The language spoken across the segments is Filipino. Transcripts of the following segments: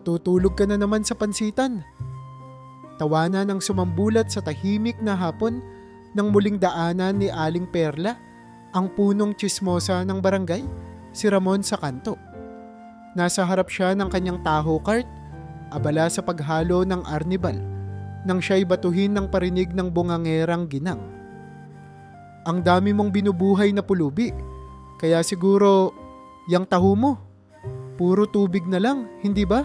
Matutulog ka na naman sa pansitan. Tawanan ang sumambulat sa tahimik na hapon nang muling daanan ni Aling Perla ang punong tsismosa ng barangay, si Ramon sa kanto. Nasa harap siya ng kanyang taho cart, abala sa paghalo ng arnibal, nang siya'y batuhin ng parinig ng bungangerang ginang. Ang dami mong binubuhay na pulubi, kaya siguro yang taho mo, puro tubig na lang, hindi ba?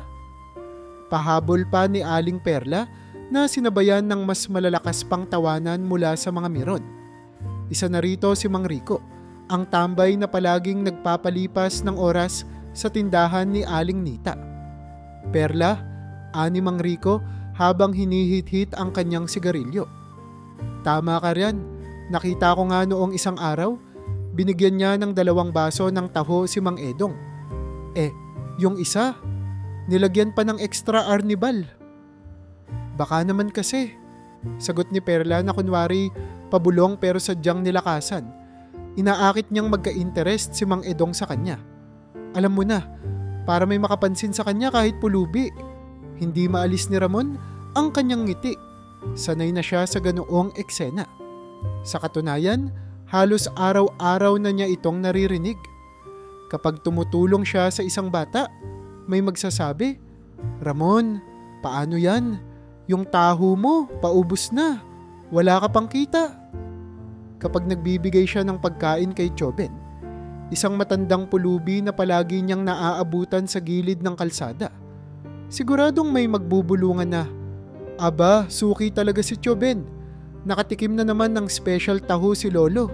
Pahabol pa ni Aling Perla na sinabayan ng mas malalakas pang tawanan mula sa mga miron. Isa na rito si Mang Rico, ang tambay na palaging nagpapalipas ng oras sa tindahan ni Aling Nita. Perla, ani Mang Rico habang hinihit-hit ang kanyang sigarilyo. Tama ka riyan, nakita ko nga noong isang araw, binigyan niya ng 2 baso ng taho si Mang Edong. Yung isa, nilagyan pa ng extra arnibal. Baka naman kasi, sagot ni Perla na kunwari pabulong pero sadyang nilakasan. Inaakit niyang magka-interest si Mang Edong sa kanya. Alam mo na, para may makapansin sa kanya kahit pulubi. Hindi maalis ni Ramon ang kanyang ngiti. Sanay na siya sa ganoong eksena. Sa katunayan, halos araw-araw na niya itong naririnig. Kapag tumutulong siya sa isang bata, may magsasabi, "Ramon, paano yan? Yung taho mo, paubos na. Wala ka pang kita." Kapag nagbibigay siya ng pagkain kay Choben, isang matandang pulubi na palagi niyang naaabutan sa gilid ng kalsada, siguradong may magbubulungan na, "Aba, suki talaga si Choben. Nakatikim na naman ng special taho si Lolo."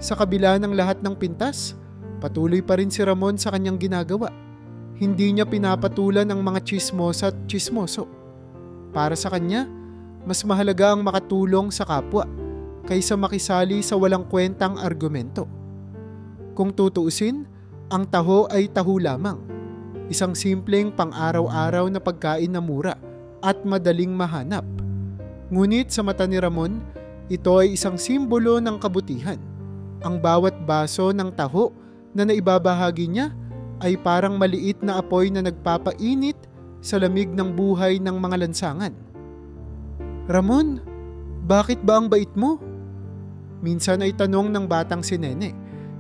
Sa kabila ng lahat ng pintas, patuloy pa rin si Ramon sa kanyang ginagawa. Hindi niya pinapatulan ang mga tsismosa at tsismoso. Para sa kanya, mas mahalaga ang makatulong sa kapwa kaysa makisali sa walang kwentang argumento. Kung tutuusin, ang taho ay taho lamang. Isang simpleng pang-araw-araw na pagkain na mura at madaling mahanap. Ngunit sa mata ni Ramon, ito ay isang simbolo ng kabutihan. Ang bawat baso ng taho na naibabahagi niya ay parang maliit na apoy na nagpapainit sa lamig ng buhay ng mga lansangan. "Ramon, bakit ba ang bait mo?" Minsan ay tanong ng batang si Nene,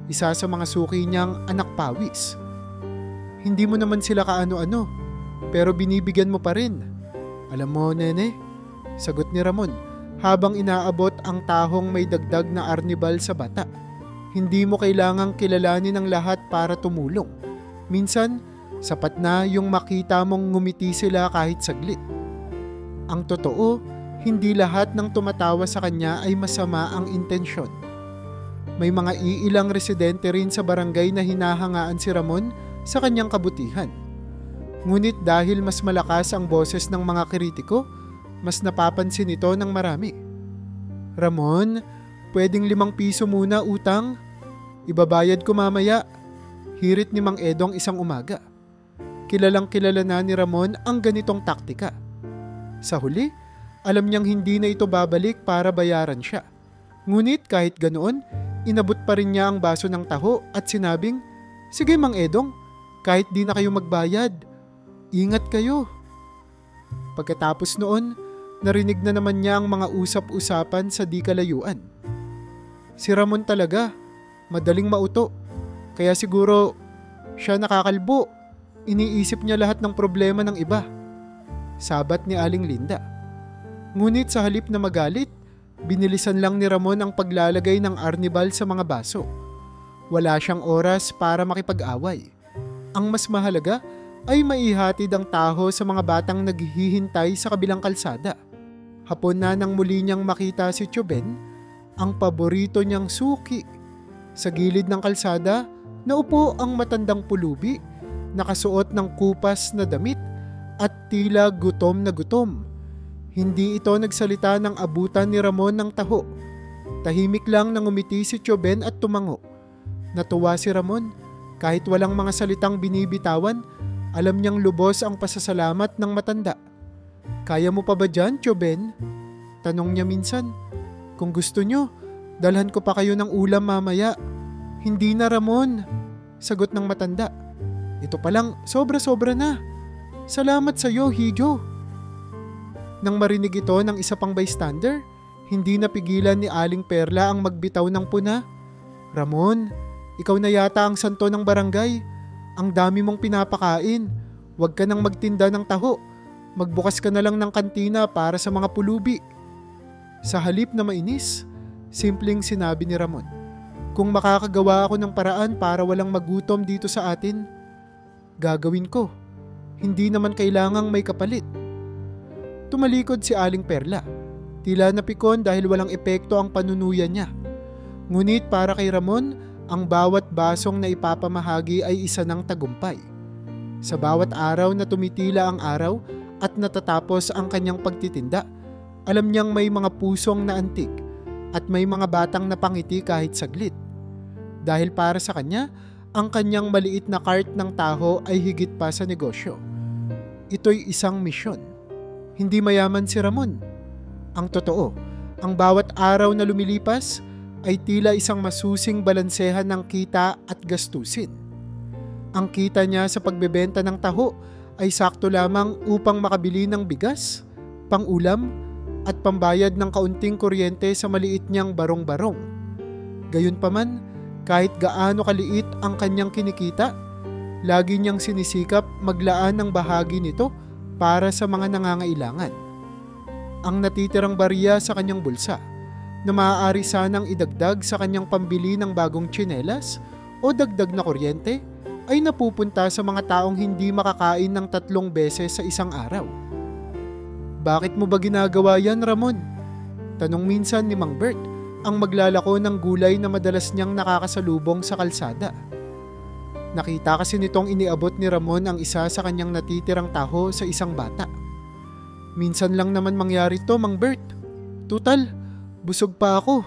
isa sa mga suki niyang anak pawis. "Hindi mo naman sila kaano-ano, pero binibigyan mo pa rin." "Alam mo, Nene," sagot ni Ramon habang inaabot ang tahong may dagdag na arnibal sa bata, "hindi mo kailangang kilalanin ang lahat para tumulong. Minsan, sapat na yung makita mong ngumiti sila kahit saglit." Ang totoo, hindi lahat ng tumatawa sa kanya ay masama ang intensyon. May mga iilang residente rin sa barangay na hinahangaan si Ramon sa kanyang kabutihan. Ngunit dahil mas malakas ang boses ng mga kritiko, mas napapansin ito ng marami. "Ramon, pwedeng 5 piso muna utang? Ibabayad ko mamaya." Hirit ni Mang Edong isang umaga. Kilalang kilala na ni Ramon ang ganitong taktika. Sa huli, alam niyang hindi na ito babalik para bayaran siya. Ngunit kahit ganoon, inabot pa rin niya ang baso ng taho at sinabing, "Sige Mang Edong, kahit di na kayo magbayad, ingat kayo." Pagkatapos noon, narinig na naman niya ang mga usap-usapan sa di kalayuan. Si Ramon talaga, madaling mauto. Kaya siguro siya nakakalbo. Iniisip niya lahat ng problema ng iba. Sabat ni Aling Linda. Ngunit sa halip na magalit, binilisan lang ni Ramon ang paglalagay ng arnibal sa mga baso. Wala siyang oras para makipag-away. Ang mas mahalaga ay maihatid ang taho sa mga batang naghihintay sa kabilang kalsada. Hapon na nang muli niyang makita si Choben, ang paborito niyang suki. Sa gilid ng kalsada, naupo ang matandang pulubi, nakasuot ng kupas na damit at tila gutom na gutom. Hindi ito nagsalita ng abutan ni Ramon ng taho. Tahimik lang nang umiti si Choben at tumango. Natuwa si Ramon. Kahit walang mga salitang binibitawan, alam niyang lubos ang pasasalamat ng matanda. "Kaya mo pa ba dyan, Choben?" Tanong niya minsan. "Kung gusto niyo, dalhan ko pa kayo ng ulam mamaya." "Hindi na, Ramon," sagot ng matanda. "Ito palang sobra-sobra na. Salamat sa iyo, Hijo. Nang marinig ito ng isa pang bystander, hindi napigilan ni Aling Perla ang magbitaw ng puna. Ramon, ikaw na yata ang santo ng barangay. Ang dami mong pinapakain. Huwag ka nang magtinda ng taho. Magbukas ka na lang ng kantina para sa mga pulubi. Sa halip na mainis, simpleng sinabi ni Ramon, kung makakagawa ako ng paraan para walang magutom dito sa atin, gagawin ko. Hindi naman kailangang may kapalit. Tumalikod si Aling Perla. Tila napikon dahil walang epekto ang panunuyan niya. Ngunit para kay Ramon, ang bawat basong na ipapamahagi ay isa ng tagumpay. Sa bawat araw na tumitila ang araw at natatapos ang kanyang pagtitinda, alam niyang may mga pusong naantig at may mga batang napangiti kahit saglit. Dahil para sa kanya, ang kanyang maliit na cart ng taho ay higit pa sa negosyo. Ito'y isang misyon. Hindi mayaman si Ramon. Ang totoo, ang bawat araw na lumilipas ay tila isang masusing balansehan ng kita at gastusin. Ang kita niya sa pagbebenta ng taho ay sakto lamang upang makabili ng bigas, pang-ulam at pambayad ng kaunting kuryente sa maliit niyang barong-barong. Gayunpaman, kahit gaano kaliit ang kanyang kinikita, lagi niyang sinisikap maglaan ng bahagi nito para sa mga nangangailangan. Ang natitirang barya sa kanyang bulsa na maaari sanang idagdag sa kanyang pambili ng bagong tsinelas o dagdag na kuryente ay napupunta sa mga taong hindi makakain ng 3 beses sa isang araw. Bakit mo ba ginagawa yan, Ramon? Tanong minsan ni Mang Bert, ang maglalako ng gulay na madalas niyang nakakasalubong sa kalsada. Nakita kasi nitong iniabot ni Ramon ang isa sa kanyang natitirang taho sa isang bata. Minsan lang naman mangyari to, Mang Bert. Tutal, busog pa ako.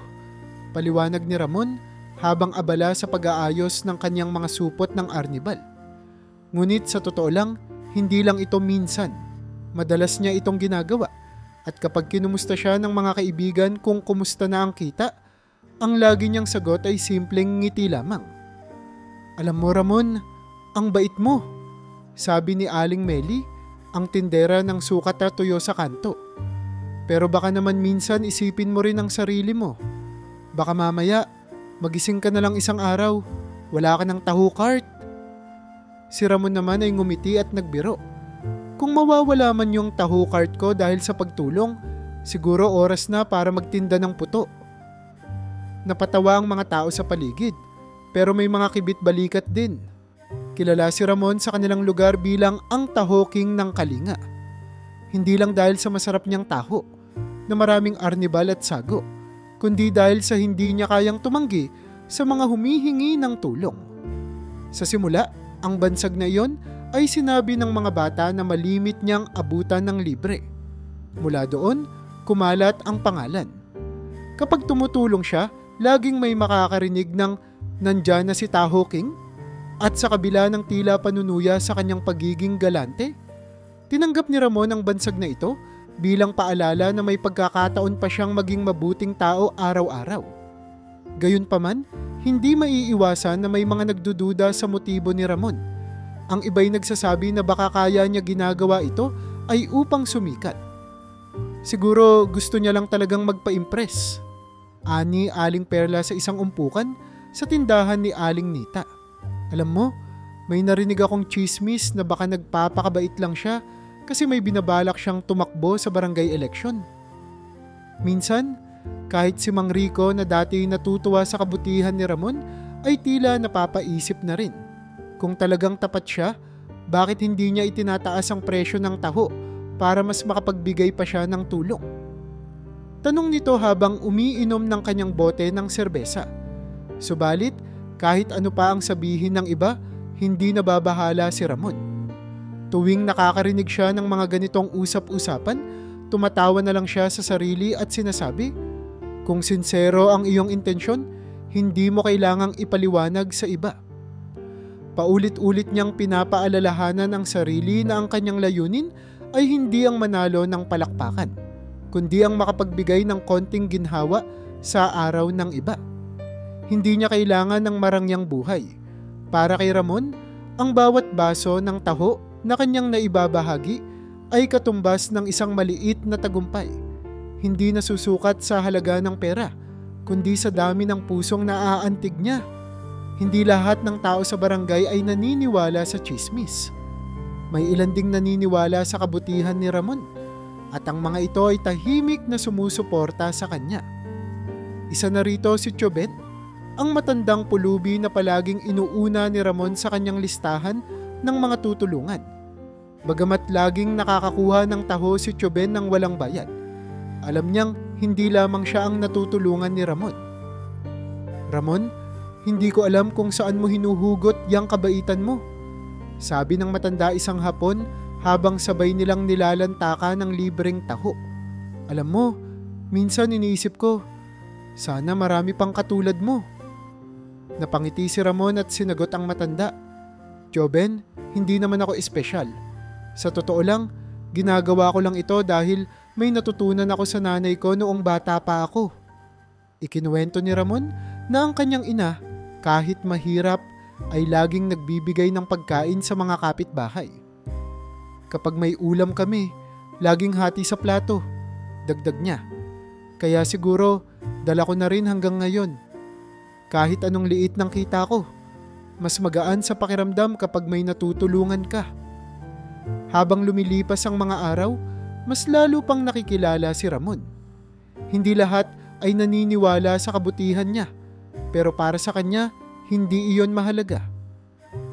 Paliwanag ni Ramon habang abala sa pag-aayos ng kanyang mga supot ng arnibal. Ngunit sa totoo lang, hindi lang ito minsan. Madalas niya itong ginagawa. At kapag kinumusta siya ng mga kaibigan kung kumusta na ang kita, ang lagi niyang sagot ay simpleng ngiti lamang. Alam mo, Ramon, ang bait mo, sabi ni Aling Meli, ang tindera ng sukat at tuyo sa kanto. Pero baka naman minsan isipin mo rin ang sarili mo. Baka mamaya, magising ka na lang isang araw, wala ka ng taho cart. Si Ramon naman ay ngumiti at nagbiro. Kung mawawala man yung taho cart ko dahil sa pagtulong, siguro oras na para magtinda ng puto. Napatawa ang mga tao sa paligid. Pero may mga kibit-balikat din. Kilala si Ramon sa kanilang lugar bilang ang Taho King ng Kalinga. Hindi lang dahil sa masarap niyang taho, na maraming arnibal at sago, kundi dahil sa hindi niya kayang tumanggi sa mga humihingi ng tulong. Sa simula, ang bansag na iyon ay sinabi ng mga bata na malimit niyang abutan ng libre. Mula doon, kumalat ang pangalan. Kapag tumutulong siya, laging may makakarinig ng nandyan na si Taho King? At sa kabila ng tila panunuya sa kanyang pagiging galante, tinanggap ni Ramon ang bansag na ito bilang paalala na may pagkakataon pa siyang maging mabuting tao araw-araw. Gayunpaman, hindi maiiwasan na may mga nagdududa sa motibo ni Ramon. Ang iba'y nagsasabi na baka kaya niya ginagawa ito ay upang sumikat. Siguro gusto niya lang talagang magpa-impress. Ani Aling Perla sa isang umpukan sa tindahan ni Aling Nita. Alam mo, may narinig akong chismis na baka nagpapakabait lang siya kasi may binabalak siyang tumakbo sa barangay election. Minsan, kahit si Mang Rico na dati natutuwa sa kabutihan ni Ramon ay tila napapaisip na rin. Kung talagang tapat siya, bakit hindi niya itinataas ang presyo ng taho para mas makapagbigay pa siya ng tulong? Tanong nito habang umiinom ng kanyang bote ng serbesa. Subalit, kahit ano pa ang sabihin ng iba, hindi nababahala si Ramon. Tuwing nakakarinig siya ng mga ganitong usap-usapan, tumatawa na lang siya sa sarili at sinasabi, kung sincero ang iyong intensyon, hindi mo kailangang ipaliwanag sa iba. Paulit-ulit niyang pinapaalalahanan ang sarili na ang kanyang layunin ay hindi ang manalo ng palakpakan, kundi ang makapagbigay ng konting ginhawa sa araw ng iba. Hindi niya kailangan ng marangyang buhay. Para kay Ramon, ang bawat baso ng taho na kanyang naibabahagi ay katumbas ng isang maliit na tagumpay. Hindi nasusukat sa halaga ng pera, kundi sa dami ng pusong naaantig niya. Hindi lahat ng tao sa barangay ay naniniwala sa tsismis. May ilan ding naniniwala sa kabutihan ni Ramon, at ang mga ito ay tahimik na sumusuporta sa kanya. Isa na rito si Chobet, ang matandang pulubi na palaging inuuna ni Ramon sa kanyang listahan ng mga tutulungan. Bagamat laging nakakakuha ng taho si Choben ng walang bayad, alam niyang hindi lamang siya ang natutulungan ni Ramon. "Ramon, hindi ko alam kung saan mo hinuhugot yang kabaitan mo," sabi ng matanda isang hapon habang sabay nilang nilalantaka ng libreng taho. "Alam mo, minsan iniisip ko, sana marami pang katulad mo." Napangiti si Ramon at sinagot ang matanda, "Choben, hindi naman ako espesyal. Sa totoo lang, ginagawa ko lang ito dahil may natutunan ako sa nanay ko noong bata pa ako." Ikinuwento ni Ramon na ang kanyang ina, kahit mahirap, ay laging nagbibigay ng pagkain sa mga kapitbahay. "Kapag may ulam kami, laging hati sa plato," dagdag niya. "Kaya siguro, dala ko na rin hanggang ngayon. Kahit anong liit ng kita ko, mas magaan sa pakiramdam kapag may natutulungan ka." Habang lumilipas ang mga araw, mas lalo pang nakikilala si Ramon. Hindi lahat ay naniniwala sa kabutihan niya, pero para sa kanya, hindi iyon mahalaga.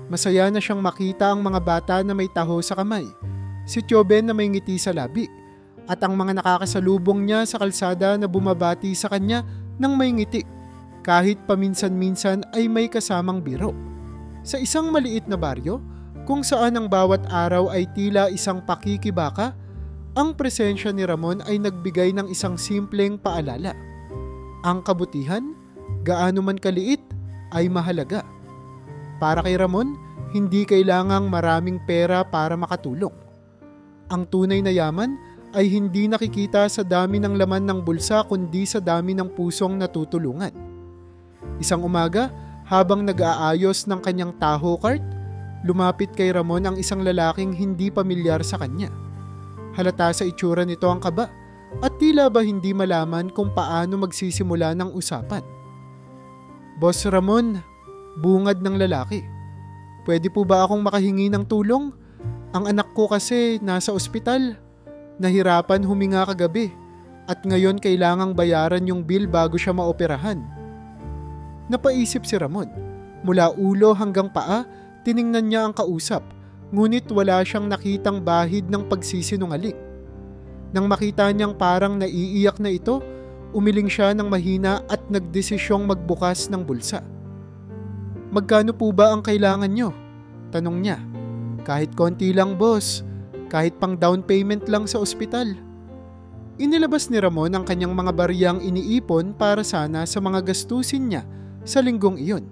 Masaya na siyang makita ang mga bata na may taho sa kamay, si Choben na may ngiti sa labi, at ang mga nakakasalubong niya sa kalsada na bumabati sa kanya ng may ngiti, kahit paminsan-minsan ay may kasamang biro. Sa isang maliit na baryo, kung saan ang bawat araw ay tila isang pakikibaka, ang presensya ni Ramon ay nagbigay ng isang simpleng paalala. Ang kabutihan, gaano man kaliit, ay mahalaga. Para kay Ramon, hindi kailangang maraming pera para makatulong. Ang tunay na yaman ay hindi nakikita sa dami ng laman ng bulsa kundi sa dami ng pusong natutulungan. Isang umaga, habang nag-aayos ng kanyang taho cart, lumapit kay Ramon ang isang lalaking hindi pamilyar sa kanya. Halata sa itsura nito ang kaba at tila ba hindi malaman kung paano magsisimula ng usapan. "Boss Ramon," bungad ng lalaki, "pwede po ba akong makahingi ng tulong? Ang anak ko kasi nasa ospital. Nahirapan huminga kagabi at ngayon kailangang bayaran yung bill bago siya maoperahan." Napaisip si Ramon. Mula ulo hanggang paa, tiningnan niya ang kausap, ngunit wala siyang nakitang bahid ng pagsisinungaling. Nang makita niyang parang naiiyak na ito, umiling siya ng mahina at nagdesisyong magbukas ng bulsa. "Magkano po ba ang kailangan niyo?" tanong niya. "Kahit konti lang, boss. Kahit pang down payment lang sa ospital." Inilabas ni Ramon ang kanyang mga bariyang iniipon para sana sa mga gastusin niya sa linggong iyon.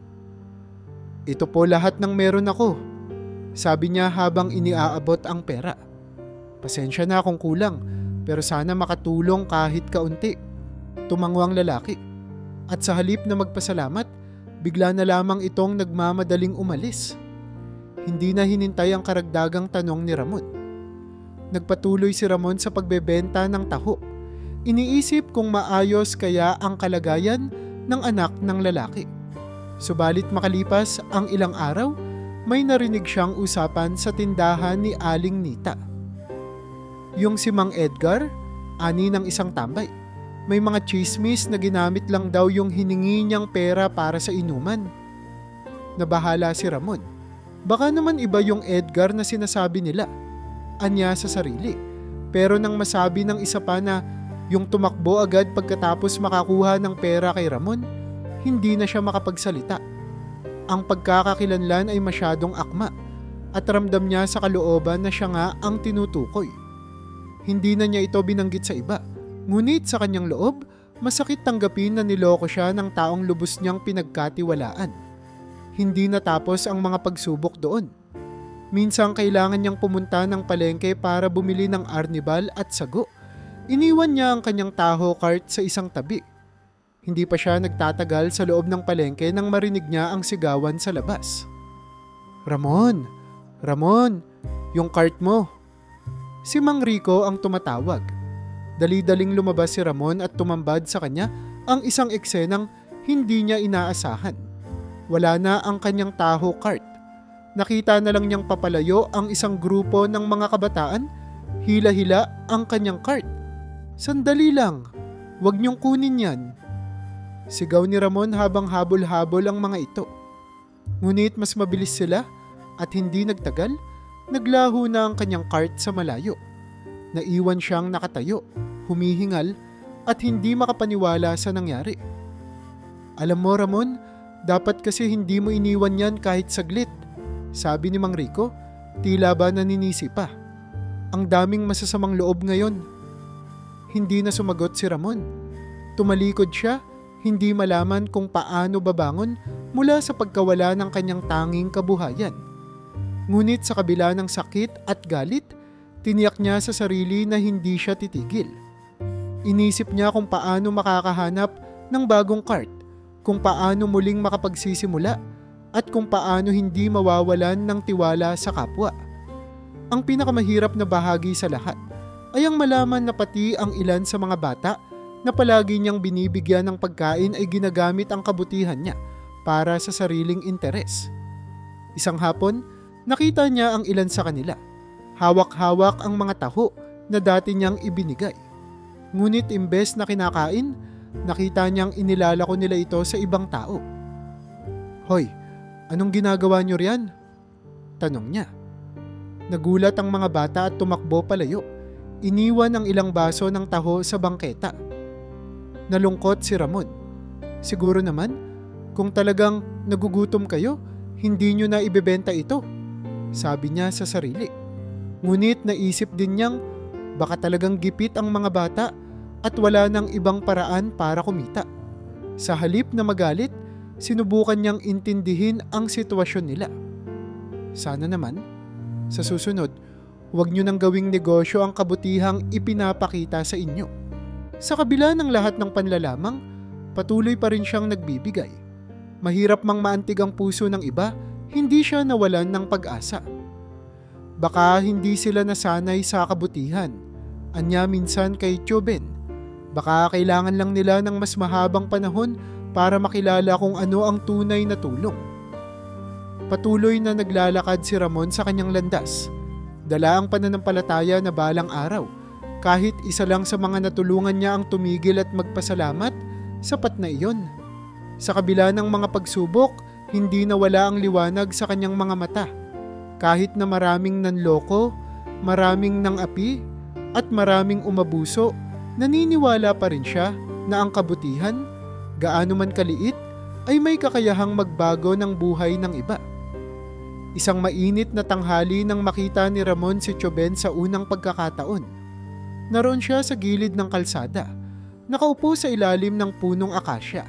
"Ito po lahat ng meron ako," sabi niya habang iniaabot ang pera. "Pasensya na kung kulang, pero sana makatulong kahit kaunti." Tumango ang lalaki. At sa halip na magpasalamat, bigla na lamang itong nagmamadaling umalis. Hindi na hinintay ang karagdagang tanong ni Ramon. Nagpatuloy si Ramon sa pagbebenta ng taho. Iniisip kung maayos kaya ang kalagayan ng anak ng lalaki. Subalit makalipas ang ilang araw, may narinig siyang usapan sa tindahan ni Aling Nita. Yung si Mang Edgar, ani ng isang tambay. May mga chismis na ginamit lang daw yung hiningi niyang pera para sa inuman. Nabahala si Ramon. Baka naman iba yung Edgar na sinasabi nila, anya sa sarili. Pero nang masabi ng isa pa na yung tumakbo agad pagkatapos makakuha ng pera kay Ramon, hindi na siya makapagsalita. Ang pagkakakilanlan ay masyadong akma at ramdam niya sa kalooban na siya nga ang tinutukoy. Hindi na niya ito binanggit sa iba, ngunit sa kanyang loob, masakit tanggapin na niloko siya ng taong lubos niyang pinagkatiwalaan. Hindi natapos ang mga pagsubok doon. Minsan kailangan niyang pumunta ng palengke para bumili ng arnibal at sago. Iniwan niya ang kanyang taho cart sa isang tabi. Hindi pa siya nagtatagal sa loob ng palengke nang marinig niya ang sigawan sa labas. "Ramon! Ramon! Yung cart mo. Si Mang Rico ang tumatawag. Dali-daling lumabas si Ramon at tumambad sa kanya ang isang eksenang hindi niya inaasahan. Wala na ang kanyang taho cart. Nakita na lang niyang papalayo ang isang grupo ng mga kabataan. Hila-hila ang kanyang cart. Sandali lang, wag niyong kunin yan. Sigaw ni Ramon habang habol-habol ang mga ito. Ngunit mas mabilis sila at hindi nagtagal, naglaho na ang kanyang cart sa malayo. Naiwan siyang nakatayo, humihingal at hindi makapaniwala sa nangyari. Alam mo Ramon, dapat kasi hindi mo iniwan yan kahit saglit, sabi ni Mang Rico, tila ba naninisi pa. Ang daming masasamang loob ngayon. Hindi na sumagot si Ramon. Tumalikod siya, hindi malaman kung paano babangon mula sa pagkawala ng kanyang tanging kabuhayan. Ngunit sa kabila ng sakit at galit, tiniyak niya sa sarili na hindi siya titigil. Inisip niya kung paano makakahanap ng bagong cart, kung paano muling makapagsisimula, at kung paano hindi mawawalan ng tiwala sa kapwa. Ang pinakamahirap na bahagi sa lahat ay ang malaman na pati ang ilan sa mga bata na palagi niyang binibigyan ng pagkain ay ginagamit ang kabutihan niya para sa sariling interes. Isang hapon, nakita niya ang ilan sa kanila. Hawak-hawak ang mga taho na dati niyang ibinigay. Ngunit imbes na kinakain, nakita niyang inilalako nila ito sa ibang tao. Hoy, anong ginagawa niyo riyan? Tanong niya. Nagulat ang mga bata at tumakbo palayo. Iniwan ang ilang baso ng taho sa bangketa. Nalungkot si Ramon. Siguro naman, kung talagang nagugutom kayo, hindi nyo na ibebenta ito, sabi niya sa sarili. Ngunit naisip din niyang baka talagang gipit ang mga bata at wala nang ibang paraan para kumita. Sa halip na magalit, sinubukan niyang intindihin ang sitwasyon nila. Sana naman, sa susunod, huwag nyo nang gawing negosyo ang kabutihang ipinapakita sa inyo. Sa kabila ng lahat ng panlalamang, patuloy pa rin siyang nagbibigay. Mahirap mang maantig ang puso ng iba, hindi siya nawalan ng pag-asa. Baka hindi sila nasanay sa kabutihan, anya minsan kay Tioben. Baka kailangan lang nila ng mas mahabang panahon para makilala kung ano ang tunay na tulong. Patuloy na naglalakad si Ramon sa kanyang landas. Dala ang pananampalataya na balang araw. Kahit isa lang sa mga natulungan niya ang tumigil at magpasalamat, sapat na iyon. Sa kabila ng mga pagsubok, hindi nawala ang liwanag sa kanyang mga mata. Kahit na maraming nanloko, maraming nang-api, at maraming umabuso, naniniwala pa rin siya na ang kabutihan, gaano man kaliit, ay may kakayahang magbago ng buhay ng iba. Isang mainit na tanghali nang makita ni Ramon si Tioben sa unang pagkakataon. Naroon siya sa gilid ng kalsada, nakaupo sa ilalim ng punong akasya.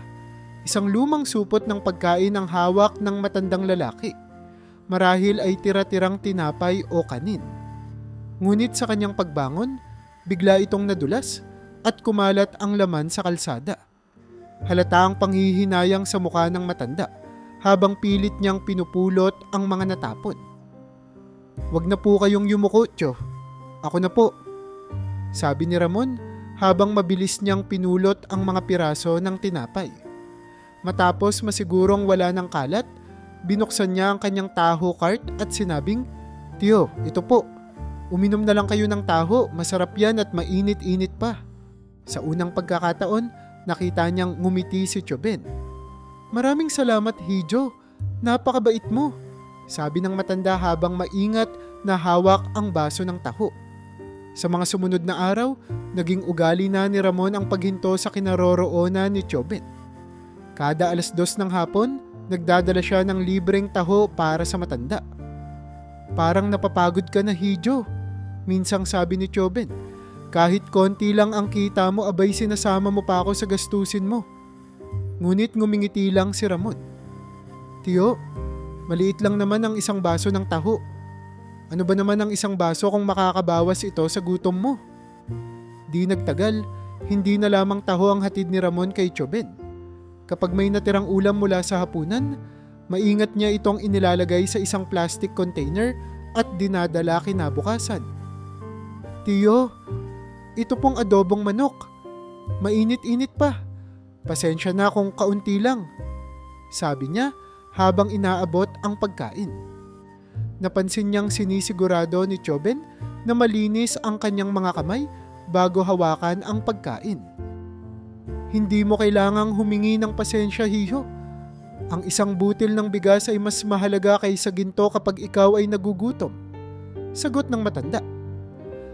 Isang lumang supot ng pagkain ang hawak ng matandang lalaki. Marahil ay tira-tirang tinapay o kanin. Ngunit sa kanyang pagbangon, bigla itong nadulas at kumalat ang laman sa kalsada. Halata ang panghihinayang sa mukha ng matanda habang pilit niyang pinupulot ang mga natapon. Wag na po kayong yumuko, Tio. Ako na po, sabi ni Ramon habang mabilis niyang pinulot ang mga piraso ng tinapay. Matapos masigurong wala ng kalat, binuksan niya ang kanyang taho cart at sinabing, Tio, ito po. Uminom na lang kayo ng taho, masarap yan at mainit-init pa. Sa unang pagkakataon, nakita niyang ngumiti si Tioben. Maraming salamat, Hijo. Napakabait mo, sabi ng matanda habang maingat na hawak ang baso ng taho. Sa mga sumunod na araw, naging ugali na ni Ramon ang paghinto sa kinaroroonan ni Tioben. Kada 2:00 ng hapon, nagdadala siya ng libreng taho para sa matanda. Parang napapagod ka na, Hijo, minsang sabi ni Tioben. Kahit konti lang ang kita mo, abay sinasama mo pa ako sa gastusin mo. Ngunit ngumingiti lang si Ramon. Tiyo, maliit lang naman ang isang baso ng taho. Ano ba naman ang isang baso kung makakabawas ito sa gutom mo? Di nagtagal, hindi na lamang taho ang hatid ni Ramon kay Tioben. Kapag may natirang ulam mula sa hapunan, maingat niya itong inilalagay sa isang plastic container at dinadala kinabukasan. "Tiyo, ito pong adobong manok. Mainit-init pa. Pasensya na kung kaunti lang," sabi niya habang inaabot ang pagkain. Napansin niyang sinisigurado ni Chobin na malinis ang kanyang mga kamay bago hawakan ang pagkain. "Hindi mo kailangang humingi ng pasensya, Hiho. Ang isang butil ng bigas ay mas mahalaga kaysa ginto kapag ikaw ay nagugutom," sagot ng matanda.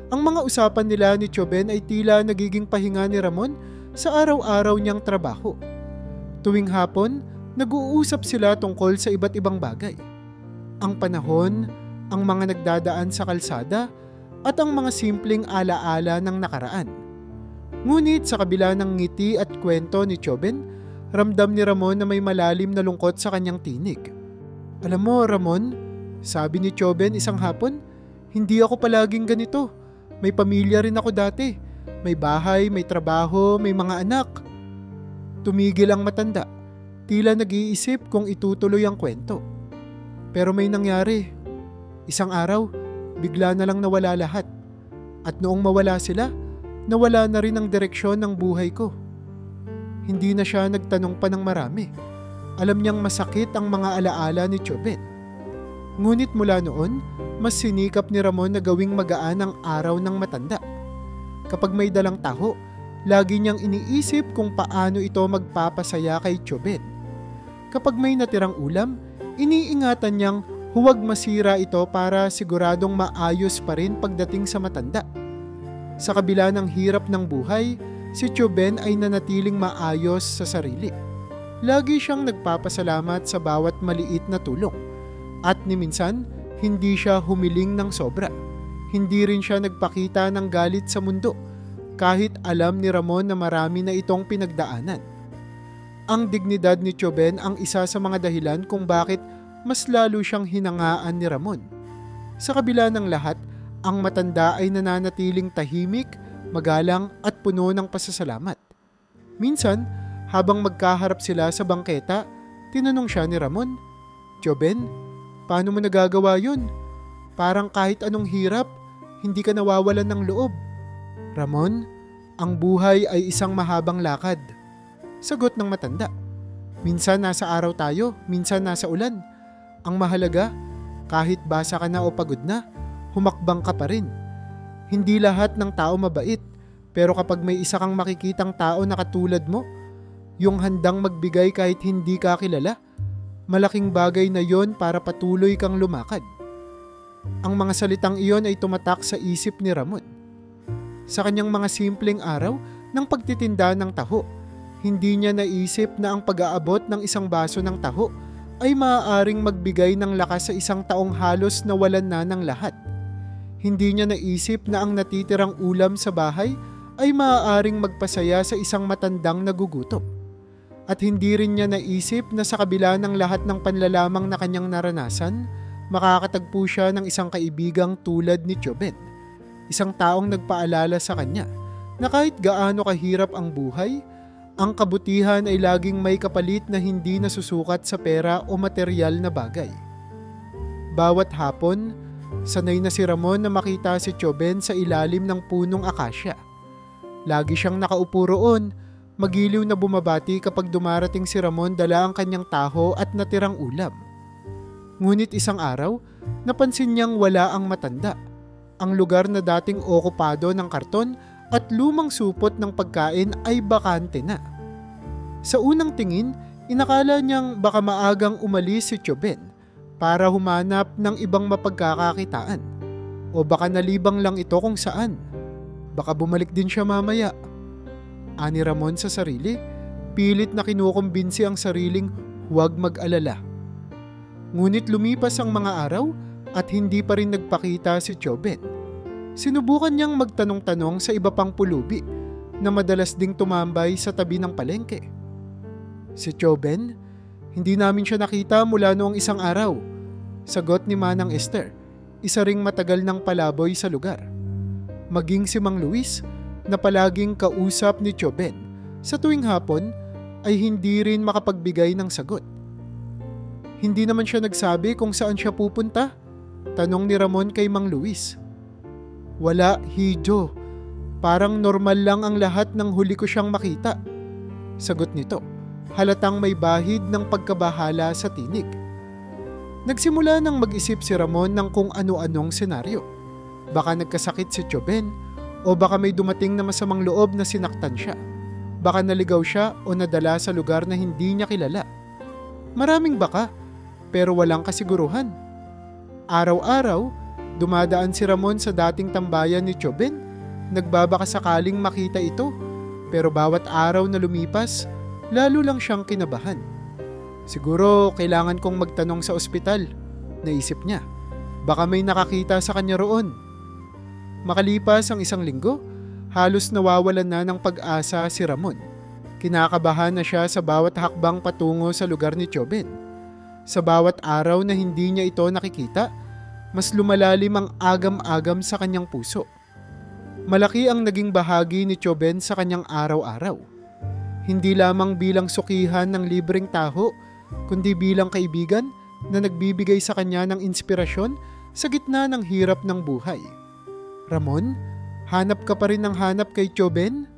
Ang mga usapan nila ni Chobin ay tila nagiging pahinga ni Ramon sa araw-araw niyang trabaho. Tuwing hapon, nag-uusap sila tungkol sa iba't ibang bagay. Ang panahon, ang mga nagdadaan sa kalsada, at ang mga simpleng alaala ng nakaraan. Ngunit sa kabila ng ngiti at kwento ni Chobin, ramdam ni Ramon na may malalim na lungkot sa kanyang tinig. "Alam mo, Ramon," sabi ni Chobin isang hapon, "hindi ako palaging ganito. May pamilya rin ako dati. May bahay, may trabaho, may mga anak." Tumigil ang matanda, tila nag-iisip kung itutuloy ang kwento. "Pero may nangyari. Isang araw, bigla na lang nawala lahat. At noong mawala sila, nawala na rin ang direksyon ng buhay ko." Hindi na siya nagtanong pa ng marami. Alam niyang masakit ang mga alaala ni Chobin. Ngunit mula noon, mas sinikap ni Ramon na gawing magaan ang araw ng matanda. Kapag may dalang taho, lagi niyang iniisip kung paano ito magpapasaya kay Chobin. Kapag may natirang ulam, iniingatan niyang huwag masira ito para siguradong maayos pa rin pagdating sa matanda. Sa kabila ng hirap ng buhay, si Chobin ay nanatiling maayos sa sarili. Lagi siyang nagpapasalamat sa bawat maliit na tulong. At ni minsan, hindi siya humiling ng sobra. Hindi rin siya nagpakita ng galit sa mundo, kahit alam ni Ramon na marami na itong pinagdaanan. Ang dignidad ni Chobin ang isa sa mga dahilan kung bakit mas lalo siyang hinangaan ni Ramon. Sa kabila ng lahat, ang matanda ay nananatiling tahimik, magalang at puno ng pasasalamat. Minsan, habang magkaharap sila sa bangketa, tinanong siya ni Ramon, "Chobin, paano mo nagagawa yun? Parang kahit anong hirap, hindi ka nawawalan ng loob." "Ramon, ang buhay ay isang mahabang lakad," sagot ng matanda. "Minsan nasa araw tayo, minsan nasa ulan. Ang mahalaga, kahit basa ka na o pagod na, humakbang ka pa rin. Hindi lahat ng tao mabait, pero kapag may isa kang makikitang tao na katulad mo, yung handang magbigay kahit hindi ka kilala, malaking bagay na yon para patuloy kang lumakad." Ang mga salitang iyon ay tumatak sa isip ni Ramon. Sa kanyang mga simpleng araw ng pagtitinda ng taho, hindi niya naisip na ang pag-aabot ng isang baso ng taho ay maaaring magbigay ng lakas sa isang taong halos nawalan na ng lahat. Hindi niya naisip na ang natitirang ulam sa bahay ay maaaring magpasaya sa isang matandang nagugutom. At hindi rin niya naisip na sa kabila ng lahat ng panlalamang na kanyang naranasan, makakatagpo siya ng isang kaibigang tulad ni Chobin. Isang taong nagpaalala sa kanya na kahit gaano kahirap ang buhay, ang kabutihan ay laging may kapalit na hindi nasusukat sa pera o material na bagay. Bawat hapon, sanay na si Ramon na makita si Chobin sa ilalim ng punong akasya. Lagi siyang nakaupo roon, magiliw na bumabati kapag dumarating si Ramon dala ang kanyang taho at natirang ulam. Ngunit isang araw, napansin niyang wala ang matanda. Ang lugar na dating okupado ng karton at lumang supot ng pagkain ay bakante na. Sa unang tingin, inakala niyang baka maagang umalis si Chobin para humanap ng ibang mapagkakakitaan. O baka nalibang lang ito kung saan. Baka bumalik din siya mamaya. Ani Ramon sa sarili, pilit na kinukumbinsi ang sariling huwag mag-alala. Ngunit lumipas ang mga araw at hindi pa rin nagpakita si Chobin. Sinubukan niyang magtanong-tanong sa iba pang pulubi na madalas ding tumambay sa tabi ng palengke. "Si Chobin, hindi namin siya nakita mula noong isang araw," sagot ni Manang Esther, isa ring matagal ng palaboy sa lugar. Maging si Mang Luis, na palaging kausap ni Chobin, sa tuwing hapon ay hindi rin makapagbigay ng sagot. "Hindi naman siya nagsabi kung saan siya pupunta," Tanong ni Ramon kay Mang Luis. Wala, Hijo. Parang normal lang ang lahat nang huli ko siyang makita. Sagot nito, halatang may bahid ng pagkabahala sa tinig. Nagsimula nang mag-isip si Ramon ng kung ano-anong senaryo. Baka nagkasakit si Tioben o baka may dumating na masamang loob na sinaktan siya. Baka naligaw siya o nadala sa lugar na hindi niya kilala. Maraming baka, pero walang kasiguruhan. Araw-araw, dumadaan si Ramon sa dating tambayan ni Tioben. Nagbabaka sakaling makita ito, pero bawat araw na lumipas, lalo lang siyang kinabahan. Siguro kailangan kong magtanong sa ospital, naisip niya. Baka may nakakita sa kanya roon. Makalipas ang 1 linggo, halos nawawalan na ng pag-asa si Ramon. Kinakabahan na siya sa bawat hakbang patungo sa lugar ni Tioben. Sa bawat araw na hindi niya ito nakikita, mas lumalalim ang agam-agam sa kanyang puso. Malaki ang naging bahagi ni Tioben sa kanyang araw-araw. Hindi lamang bilang sukihan ng libreng taho, kundi bilang kaibigan na nagbibigay sa kanya ng inspirasyon sa gitna ng hirap ng buhay. Ramon, hanap ka pa rin ng hanap kay Tioben?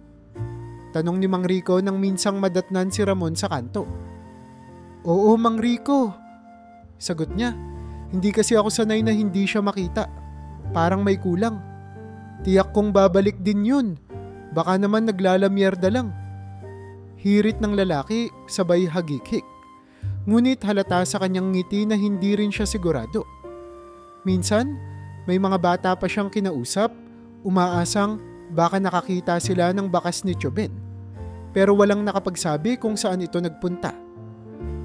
Tanong ni Mang Rico nang minsang madatnan si Ramon sa kanto. Oo, Mang Rico. Sagot niya, hindi kasi ako sanay na hindi siya makita. Parang may kulang. Tiyak kong babalik din yun. Baka naman naglalamyerda lang. Hirit ng lalaki, sabay hagikik. Ngunit halata sa kanyang ngiti na hindi rin siya sigurado. Minsan, may mga bata pa siyang kinausap, umaasang baka nakakita sila ng bakas ni Tioben. Pero walang nakapagsabi kung saan ito nagpunta.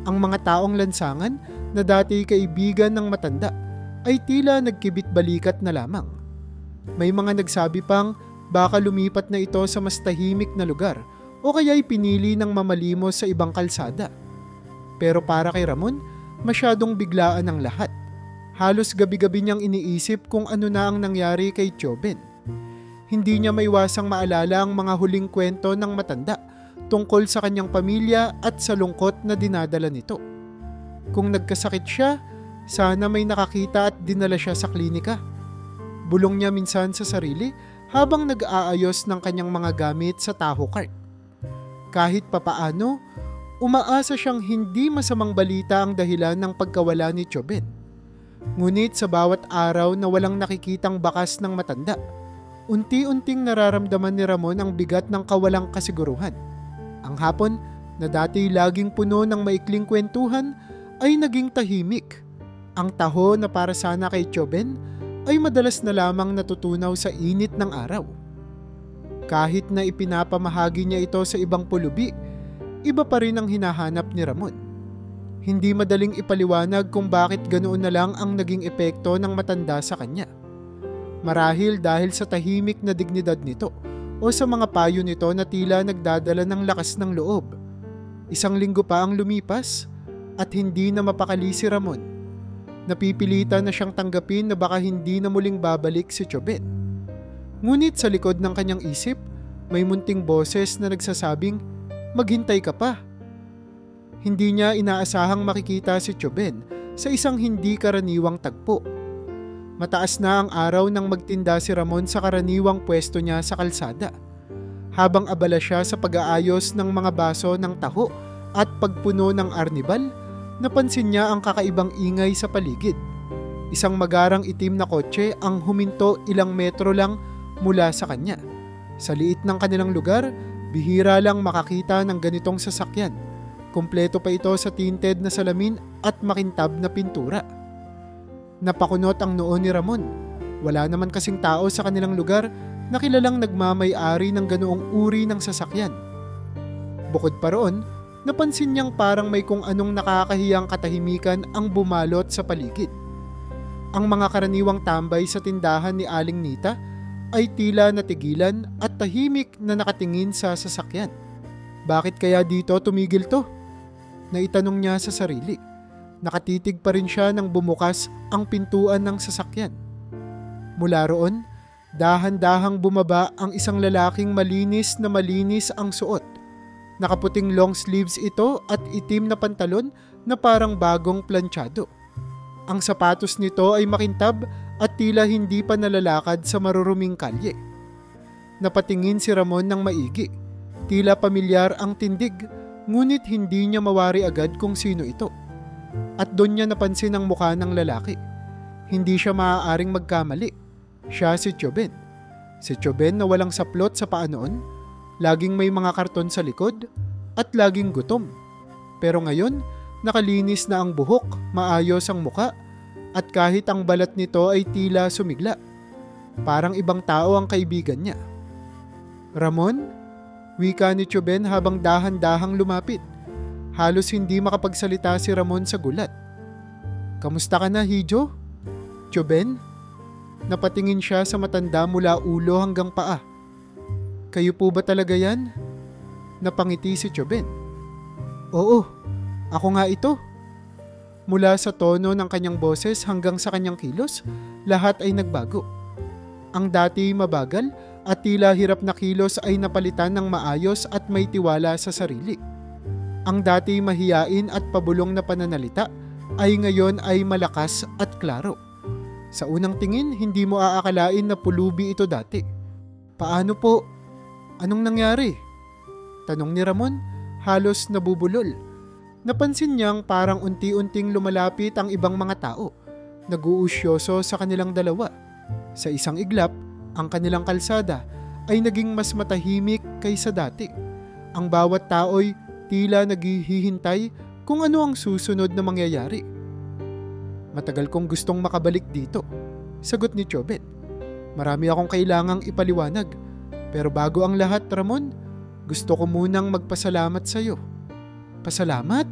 Ang mga taong lansangan na dati kaibigan ng matanda ay tila nagkibit-balikat na lamang. May mga nagsabi pang baka lumipat na ito sa mas tahimik na lugar o kaya'y pinili ng mamalimos sa ibang kalsada. Pero para kay Ramon, masyadong biglaan ang lahat. Halos gabi-gabi niyang iniisip kung ano na ang nangyari kay Tioben. Hindi niya maiwasang maalala ang mga huling kwento ng matanda tungkol sa kanyang pamilya at sa lungkot na dinadala nito. Kung nagkasakit siya, sana may nakakita at dinala siya sa klinika. Bulong niya minsan sa sarili habang nag-aayos ng kanyang mga gamit sa taho cart. Kahit papaano, umaasa siyang hindi masamang balita ang dahilan ng pagkawala ni Tioben. Ngunit sa bawat araw na walang nakikitang bakas ng matanda, unti-unting nararamdaman ni Ramon ang bigat ng kawalang kasiguruhan. Ang hapon na dati laging puno ng maikling kwentuhan ay naging tahimik. Ang taho na para sana kay Tioben ay madalas na lamang natutunaw sa init ng araw. Kahit na ipinapamahagi niya ito sa ibang pulubi, iba pa rin ang hinahanap ni Ramon. Hindi madaling ipaliwanag kung bakit ganoon na lang ang naging epekto ng matanda sa kanya. Marahil dahil sa tahimik na dignidad nito o sa mga payo nito na tila nagdadala ng lakas ng loob. 1 linggo pa ang lumipas at hindi na mapakali si Ramon. Napipilitan na siyang tanggapin na baka hindi na muling babalik si Tioben. Ngunit sa likod ng kanyang isip, may munting boses na nagsasabing, maghintay ka pa. Hindi niya inaasahang makikita si Tioben sa isang hindi karaniwang tagpo. Mataas na ang araw nang magtinda si Ramon sa karaniwang pwesto niya sa kalsada. Habang abala siya sa pag-aayos ng mga baso ng taho at pagpuno ng arnibal, napansin niya ang kakaibang ingay sa paligid. Isang magarang itim na kotse ang huminto ilang metro lang mula sa kanya. Sa liit ng kanilang lugar, bihira lang makakita ng ganitong sasakyan. Kumpleto pa ito sa tinted na salamin at makintab na pintura. Napakunot ang noo ni Ramon. Wala naman kasing tao sa kanilang lugar na kilalang nagmamay-ari ng ganoong uri ng sasakyan. Bukod pa roon, napansin niyang parang may kung anong nakakahiyang katahimikan ang bumalot sa paligid. Ang mga karaniwang tambay sa tindahan ni Aling Nita ay tila natigilan at tahimik na nakatingin sa sasakyan. Bakit kaya dito tumigil to? Naitanong niya sa sarili. Nakatitig pa rin siya nang bumukas ang pintuan ng sasakyan. Mula roon, dahan-dahang bumaba ang isang lalaking malinis ang suot. Nakaputing long sleeves ito at itim na pantalon na parang bagong planchado. Ang sapatos nito ay makintab at tila hindi pa nalalakad sa maruruming kalye. Napatingin si Ramon ng maigi. Tila pamilyar ang tindig, ngunit hindi niya mawari agad kung sino ito. At doon niya napansin ang mukha ng lalaki. Hindi siya maaaring magkamali. Siya si Tioben. Si Tioben na walang saplot sa paa noon, laging may mga karton sa likod, at laging gutom. Pero ngayon, nakalinis na ang buhok, maayos ang muka, at kahit ang balat nito ay tila sumigla. Parang ibang tao ang kaibigan niya. Ramon? Wika ni Tioben habang dahan-dahang lumapit. Halos hindi makapagsalita si Ramon sa gulat. Kamusta ka na, Hijo? Tioben? Napatingin siya sa matanda mula ulo hanggang paa. Kayo po ba talaga yan? Napangiti si Tioben. Oo, ako nga ito. Mula sa tono ng kanyang boses hanggang sa kanyang kilos, lahat ay nagbago. Ang dati mabagal at tila hirap na kilos ay napalitan ng maayos at may tiwala sa sarili. Ang dati mahiyain at pabulong na pananalita ay ngayon ay malakas at klaro. Sa unang tingin, hindi mo aakalain na pulubi ito dati. Paano po? Anong nangyari? Tanong ni Ramon, halos nabubulol. Napansin niyang parang unti-unting lumalapit ang ibang mga tao, nag-uusyoso sa kanilang dalawa. Sa isang iglap, ang kanilang kalsada ay naging mas matahimik kaysa dati. Ang bawat tao'y tila naghihintay kung ano ang susunod na mangyayari. Matagal kong gustong makabalik dito, sagot ni Tioben. Marami akong kailangang ipaliwanag, pero bago ang lahat, Ramon, gusto ko munang magpasalamat sa iyo. Pasalamat?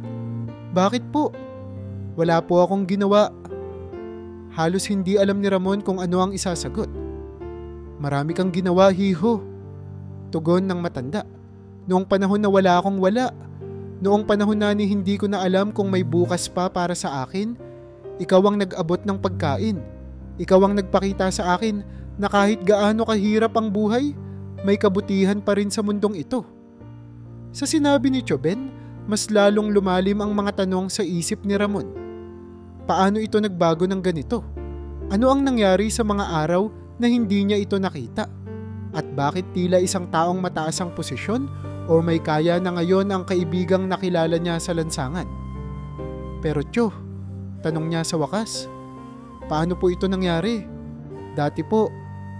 Bakit po? Wala po akong ginawa. Halos hindi alam ni Ramon kung ano ang isasagot. Marami kang ginawa, Hijo. Tugon ng matanda. Noong panahon na wala akong wala. Noong panahon na ni hindi ko na alam kung may bukas pa para sa akin, ikaw ang nag-abot ng pagkain. Ikaw ang nagpakita sa akin na kahit gaano kahirap ang buhay, may kabutihan pa rin sa mundong ito. Sa sinabi ni Tioben, mas lalong lumalim ang mga tanong sa isip ni Ramon. Paano ito nagbago ng ganito? Ano ang nangyari sa mga araw na hindi niya ito nakita? At bakit tila isang taong mataas ang posisyon o may kaya na ngayon ang kaibigang nakilala niya sa lansangan? Pero Tio, tanong niya sa wakas, paano po ito nangyari? Dati po,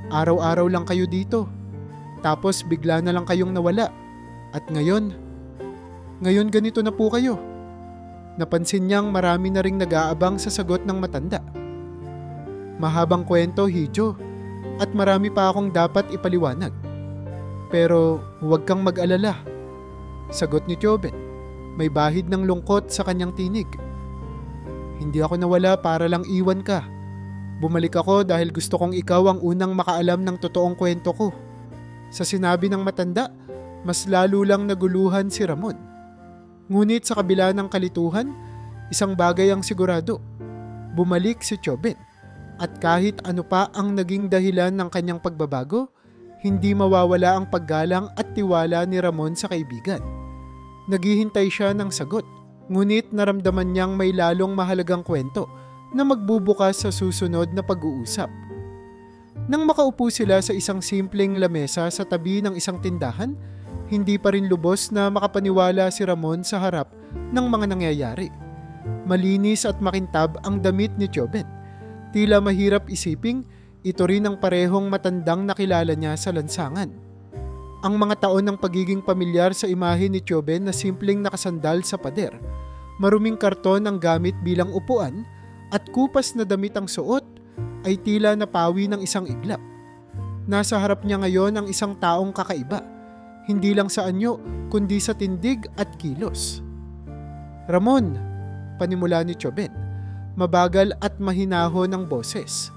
araw-araw lang kayo dito. Tapos bigla na lang kayong nawala. At ngayon ganito na po kayo. Napansin niyang marami na ring nag-aabang sa sagot ng matanda. Mahabang kwento, Hijo, at marami pa akong dapat ipaliwanag. Pero huwag kang mag-alala, sagot ni Tioben. May bahid ng lungkot sa kanyang tinig. Hindi ako nawala para lang iwan ka. Bumalik ako dahil gusto kong ikaw ang unang makaalam ng totoong kwento ko. Sa sinabi ng matanda, mas lalo lang naguluhan si Ramon. Ngunit sa kabila ng kalituhan, isang bagay ang sigurado. Bumalik si Tioben. At kahit ano pa ang naging dahilan ng kanyang pagbabago, hindi mawawala ang paggalang at tiwala ni Ramon sa kaibigan. Naghihintay siya ng sagot, ngunit naramdaman niyang may lalong mahalagang kwento na magbubukas sa susunod na pag-uusap. Nang makaupo sila sa isang simpleng lamesa sa tabi ng isang tindahan, hindi pa rin lubos na makapaniwala si Ramon sa harap ng mga nangyayari. Malinis at makintab ang damit ni Tioben. Tila mahirap isiping ito rin ang parehong matandang nakilala niya sa lansangan. Ang mga taon ng pagiging pamilyar sa imahe ni Tioben na simpleng nakasandal sa pader, maruming karton ang gamit bilang upuan at kupas na damit ang suot ay tila napawi ng isang iglap. Nasa harap niya ngayon ang isang taong kakaiba, hindi lang sa anyo kundi sa tindig at kilos. Ramon, panimula ni Tioben, mabagal at mahinahon ang boses.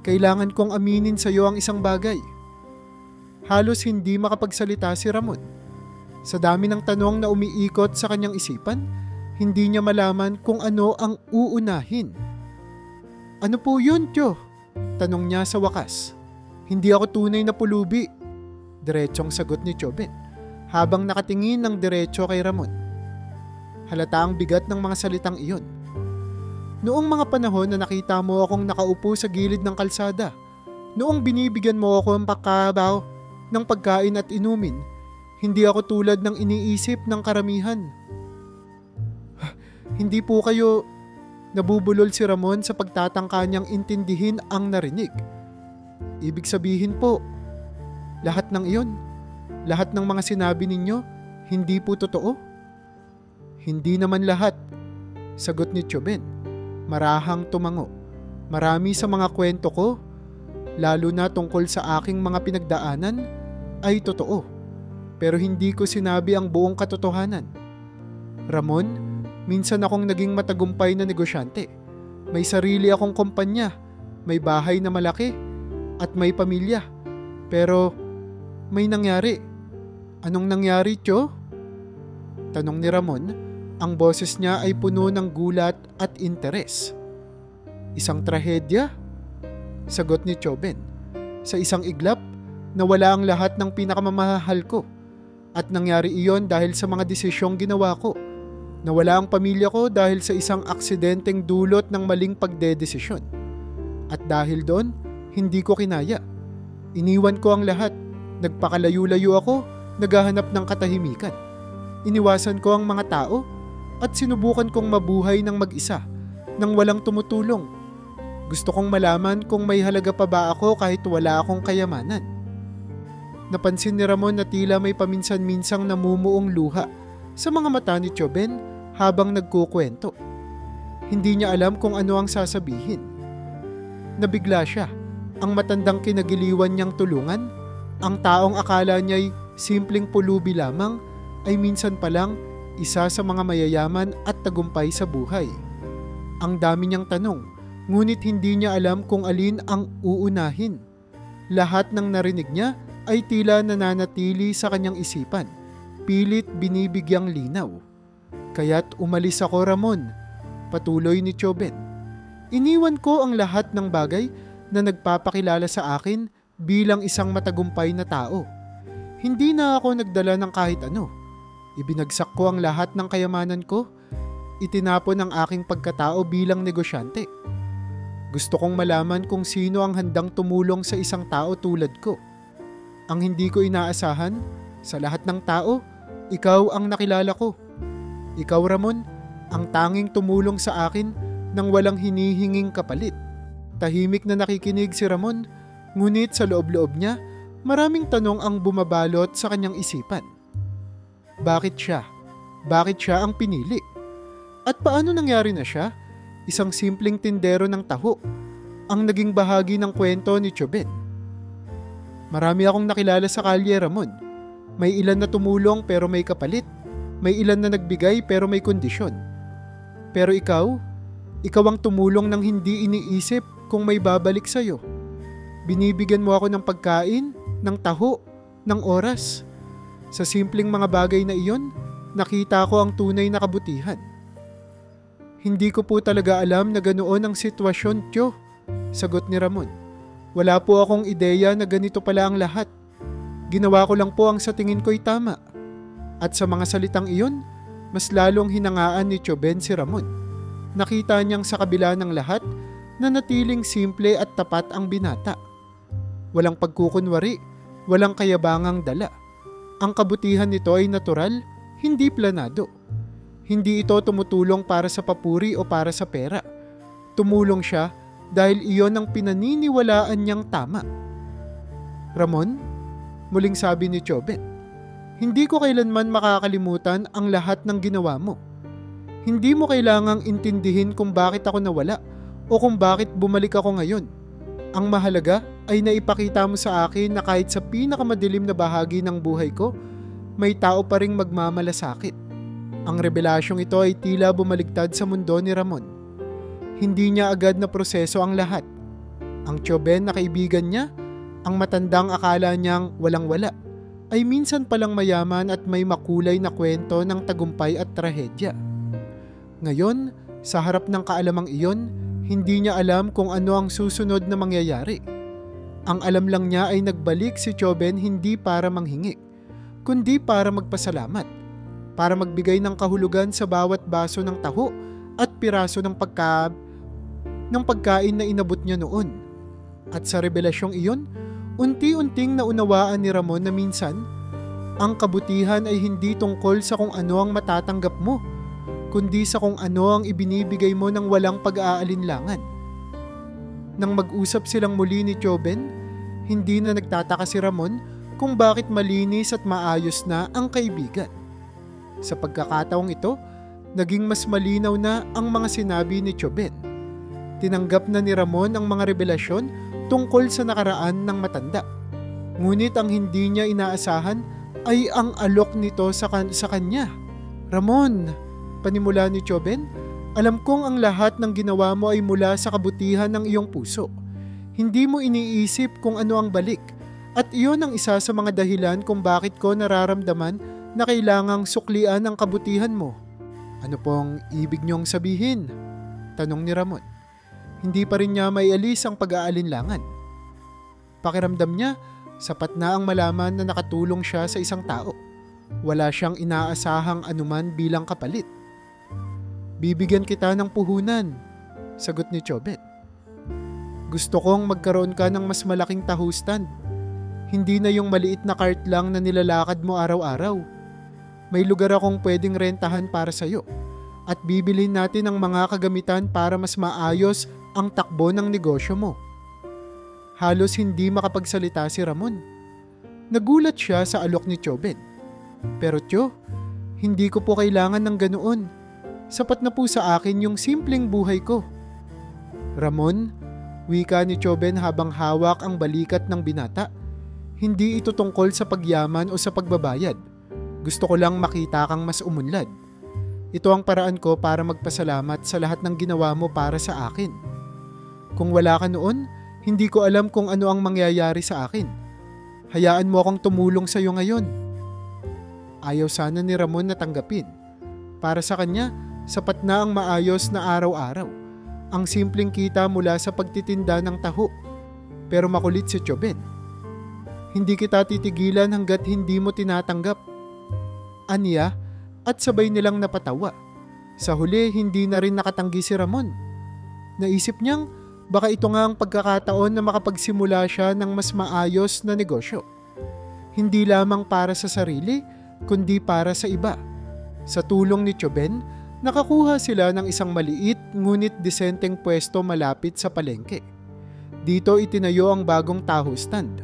Kailangan kong aminin sa iyo ang isang bagay. Halos hindi makapagsalita si Ramon. Sa dami ng tanong na umiikot sa kanyang isipan, hindi niya malaman kung ano ang uunahin. Ano po yun, Tio? Tanong niya sa wakas. Hindi ako tunay na pulubi. Diretsong sagot ni Tioben, habang nakatingin ng diretso kay Ramon. Halata ang bigat ng mga salitang iyon. Noong mga panahon na nakita mo akong nakaupo sa gilid ng kalsada, noong binibigyan mo ako ng pagkabaw ng pagkain at inumin, hindi ako tulad ng iniisip ng karamihan. Hindi po kayo. Nabubulol si Ramon sa pagtatangka niyang intindihin ang narinig. Ibig sabihin po, lahat ng iyon, lahat ng mga sinabi ninyo, hindi po totoo? Hindi naman lahat, sagot ni Tioben. Marahang tumango. Marami sa mga kwento ko, lalo na tungkol sa aking mga pinagdaanan, ay totoo. Pero hindi ko sinabi ang buong katotohanan. Ramon, minsan akong naging matagumpay na negosyante. May sarili akong kumpanya, may bahay na malaki, at may pamilya. Pero may nangyari. Anong nangyari, Tio? Tanong ni Ramon. Ang boses niya ay puno ng gulat at interes. Isang trahedya? Sagot ni Tioben. Sa isang iglap, nawala ang lahat ng pinakamamahal ko. At nangyari iyon dahil sa mga desisyong ginawa ko. Nawala ang pamilya ko dahil sa isang aksidenteng dulot ng maling pagdedesisyon. At dahil doon, hindi ko kinaya. Iniwan ko ang lahat. Nagpakalayo-layo ako, naghahanap ng katahimikan. Iniwasan ko ang mga tao at sinubukan kong mabuhay ng mag-isa nang walang tumutulong. Gusto kong malaman kung may halaga pa ba ako kahit wala akong kayamanan. Napansin ni Ramon na tila may paminsan-minsang namumuong luha sa mga mata ni Tioben habang nagkukwento. Hindi niya alam kung ano ang sasabihin. Nabigla siya. Ang matandang kinagiliwan niyang tulungan, ang taong akala niya'y simpleng pulubi lamang, ay minsan palang isa sa mga mayayaman at tagumpay sa buhay. Ang dami niyang tanong, ngunit hindi niya alam kung alin ang uunahin. Lahat ng narinig niya ay tila nananatili sa kanyang isipan. Pilit binibigyang linaw. Kaya't umalis ako, Ramon, patuloy ni Tioben. Iniwan ko ang lahat ng bagay na nagpapakilala sa akin bilang isang matagumpay na tao. Hindi na ako nagdala ng kahit ano. Ibinagsak ko ang lahat ng kayamanan ko. Itinapon ang aking pagkatao bilang negosyante. Gusto kong malaman kung sino ang handang tumulong sa isang tao tulad ko. Ang hindi ko inaasahan, sa lahat ng tao, ikaw ang nakilala ko. Ikaw, Ramon, ang tanging tumulong sa akin nang walang hinihinging kapalit. Tahimik na nakikinig si Ramon, ngunit sa loob-loob niya, maraming tanong ang bumabalot sa kanyang isipan. Bakit siya? Bakit siya ang pinili? At paano nangyari na siya, isang simpleng tindero ng taho, ang naging bahagi ng kwento ni Tioben? Marami akong nakilala sa kalye, Ramon. May ilan na tumulong pero may kapalit. May ilan na nagbigay pero may kondisyon. Pero ikaw ang tumulong nang hindi iniisip kung may babalik sa'yo. Binibigyan mo ako ng pagkain, ng taho, ng oras. Sa simpleng mga bagay na iyon, nakita ko ang tunay na kabutihan. Hindi ko po talaga alam na ganoon ang sitwasyon, Tio, sagot ni Ramon. Wala po akong ideya na ganito pala ang lahat. Ginawa ko lang po ang sa tingin ko'y tama. At sa mga salitang iyon, mas lalong hinangaan ni Tioben si Ramon. Nakita niyang sa kabila ng lahat, na natiling simple at tapat ang binata. Walang pagkukunwari, walang kayabangang dala. Ang kabutihan nito ay natural, hindi planado. Hindi ito tumutulong para sa papuri o para sa pera. Tumulong siya dahil iyon ang pinaniniwalaan niyang tama. Ramon, muling sabi ni Tioben, hindi ko kailanman makakalimutan ang lahat ng ginawa mo. Hindi mo kailangang intindihin kung bakit ako nawala o kung bakit bumalik ako ngayon. Ang mahalaga ay naipakita mo sa akin na kahit sa pinakamadilim na bahagi ng buhay ko, may tao pa ring magmamalasakit. Ang revelasyong ito ay tila bumaligtad sa mundo ni Ramon. Hindi niya agad na proseso ang lahat. Ang Tioben na kaibigan niya, ang matandang akala niyang walang-wala, ay minsan palang mayaman at may makulay na kwento ng tagumpay at trahedya. Ngayon, sa harap ng kaalamang iyon, hindi niya alam kung ano ang susunod na mangyayari. Ang alam lang niya ay nagbalik si Tioben hindi para manghingi, kundi para magpasalamat, para magbigay ng kahulugan sa bawat baso ng taho at piraso ng ng pagkain na inabot niya noon. At sa revelasyong iyon, unti-unting naunawaan ni Ramon na minsan, ang kabutihan ay hindi tungkol sa kung ano ang matatanggap mo, kundi sa kung ano ang ibinibigay mo ng walang pag-aalinlangan. Nang mag-usap silang muli ni Joben, hindi na nagtataka si Ramon kung bakit malinis at maayos na ang kaibigan. Sa pagkakataong ito, naging mas malinaw na ang mga sinabi ni Joben. Tinanggap na ni Ramon ang mga revelasyon tungkol sa nakaraan ng matanda. Ngunit ang hindi niya inaasahan ay ang alok nito sa kanya. Ramon, panimula ni Joben, alam kong ang lahat ng ginawa mo ay mula sa kabutihan ng iyong puso. Hindi mo iniisip kung ano ang balik, at iyon ang isa sa mga dahilan kung bakit ko nararamdaman na kailangang suklian ang kabutihan mo. Ano pong ibig niyong sabihin? Tanong ni Ramon. Hindi pa rin niya maialis ang pag-aalinlangan. Pakiramdam niya, sapat na ang malaman na nakatulong siya sa isang tao. Wala siyang inaasahang anuman bilang kapalit. Bibigyan kita ng puhunan, sagot ni Joben. Gusto kong magkaroon ka ng mas malaking taho stand. Hindi na yung maliit na cart lang na nilalakad mo araw-araw. May lugar akong pwedeng rentahan para sa'yo. At bibilhin natin ang mga kagamitan para mas maayos ang takbo ng negosyo mo. Halos hindi makapagsalita si Ramon. Nagulat siya sa alok ni Joben. Pero Tio, hindi ko po kailangan ng ganoon. Sapat na po sa akin yung simpleng buhay ko. Ramon, wika ni Joben habang hawak ang balikat ng binata. Hindi ito tungkol sa pagyaman o sa pagbabayad. Gusto ko lang makita kang mas umunlad. Ito ang paraan ko para magpasalamat sa lahat ng ginawa mo para sa akin. Kung wala ka noon, hindi ko alam kung ano ang mangyayari sa akin. Hayaan mo akong tumulong sa iyo ngayon. Ayaw sana ni Ramon na tanggapin. Para sa kanya, sapat na ang maayos na araw-araw. Ang simpleng kita mula sa pagtitinda ng taho. Pero makulit si Joben. Hindi kita titigilan hanggat hindi mo tinatanggap. Aniya, at sabay nilang napatawa. Sa huli, hindi na rin nakatanggi si Ramon. Naisip niyang baka ito nga ang pagkakataon na makapagsimula siya ng mas maayos na negosyo. Hindi lamang para sa sarili, kundi para sa iba. Sa tulong ni Joben, nakakuha sila ng isang maliit ngunit disenteng pwesto malapit sa palengke. Dito itinayo ang bagong taho stand.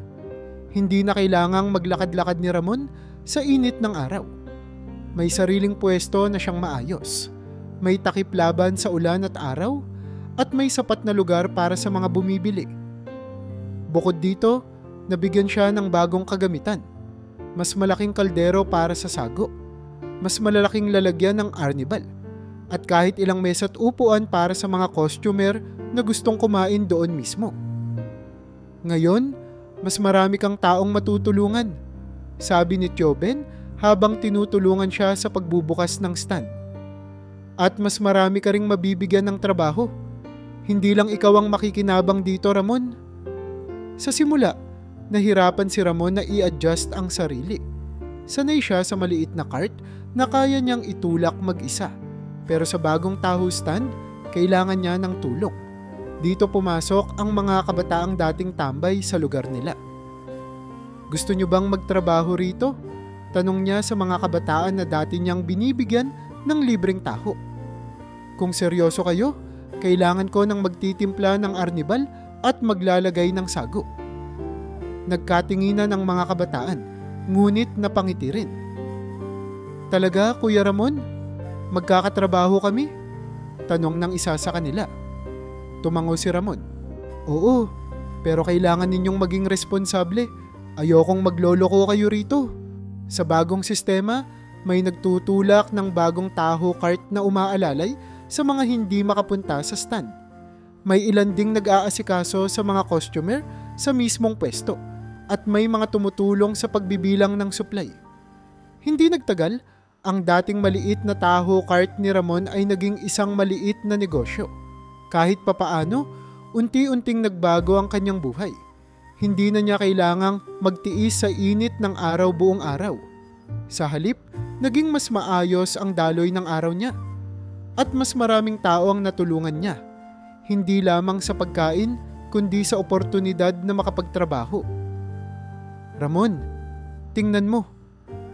Hindi na kailangang maglakad-lakad ni Ramon sa init ng araw. May sariling pwesto na siyang maayos. May takip laban sa ulan at araw at may sapat na lugar para sa mga bumibili. Bukod dito, nabigyan siya ng bagong kagamitan. Mas malaking kaldero para sa sago. Mas malalaking lalagyan ng arnibal. At kahit ilang mesa at upuan para sa mga customer na gustong kumain doon mismo. Ngayon, mas marami kang taong matutulungan, sabi ni Joben habang tinutulungan siya sa pagbubukas ng stand. At mas marami ka ring mabibigyan ng trabaho. Hindi lang ikaw ang makikinabang dito, Ramon. Sa simula, nahirapan si Ramon na i-adjust ang sarili. Sanay siya sa maliit na cart na kaya niyang itulak mag-isa. Pero sa bagong taho stand, kailangan niya ng tulong. Dito pumasok ang mga kabataang dating tambay sa lugar nila. Gusto niyo bang magtrabaho rito? Tanong niya sa mga kabataan na dati niyang binibigyan ng libreng taho. Kung seryoso kayo, kailangan ko ng magtitimpla ng arnibal at maglalagay ng sago. Nagkatinginan ang mga kabataan, ngunit napangiti rin. Talaga, Kuya Ramon? Magkakatrabaho kami? Tanong ng isa sa kanila. Tumango si Ramon. Oo, pero kailangan ninyong maging responsable. Ayokong magloloko kayo rito. Sa bagong sistema, may nagtutulak ng bagong taho cart na umaalalay sa mga hindi makapunta sa stand. May ilan ding nag-aasikaso sa mga customer sa mismong pwesto at may mga tumutulong sa pagbibilang ng supply. Hindi nagtagal, ang dating maliit na taho cart ni Ramon ay naging isang maliit na negosyo. Kahit papaano, unti-unting nagbago ang kanyang buhay. Hindi na niya kailangang magtiis sa init ng araw buong araw. Sa halip, naging mas maayos ang daloy ng araw niya. At mas maraming tao ang natulungan niya. hindi lamang sa pagkain kundi sa oportunidad na makapagtrabaho. Ramon, tingnan mo,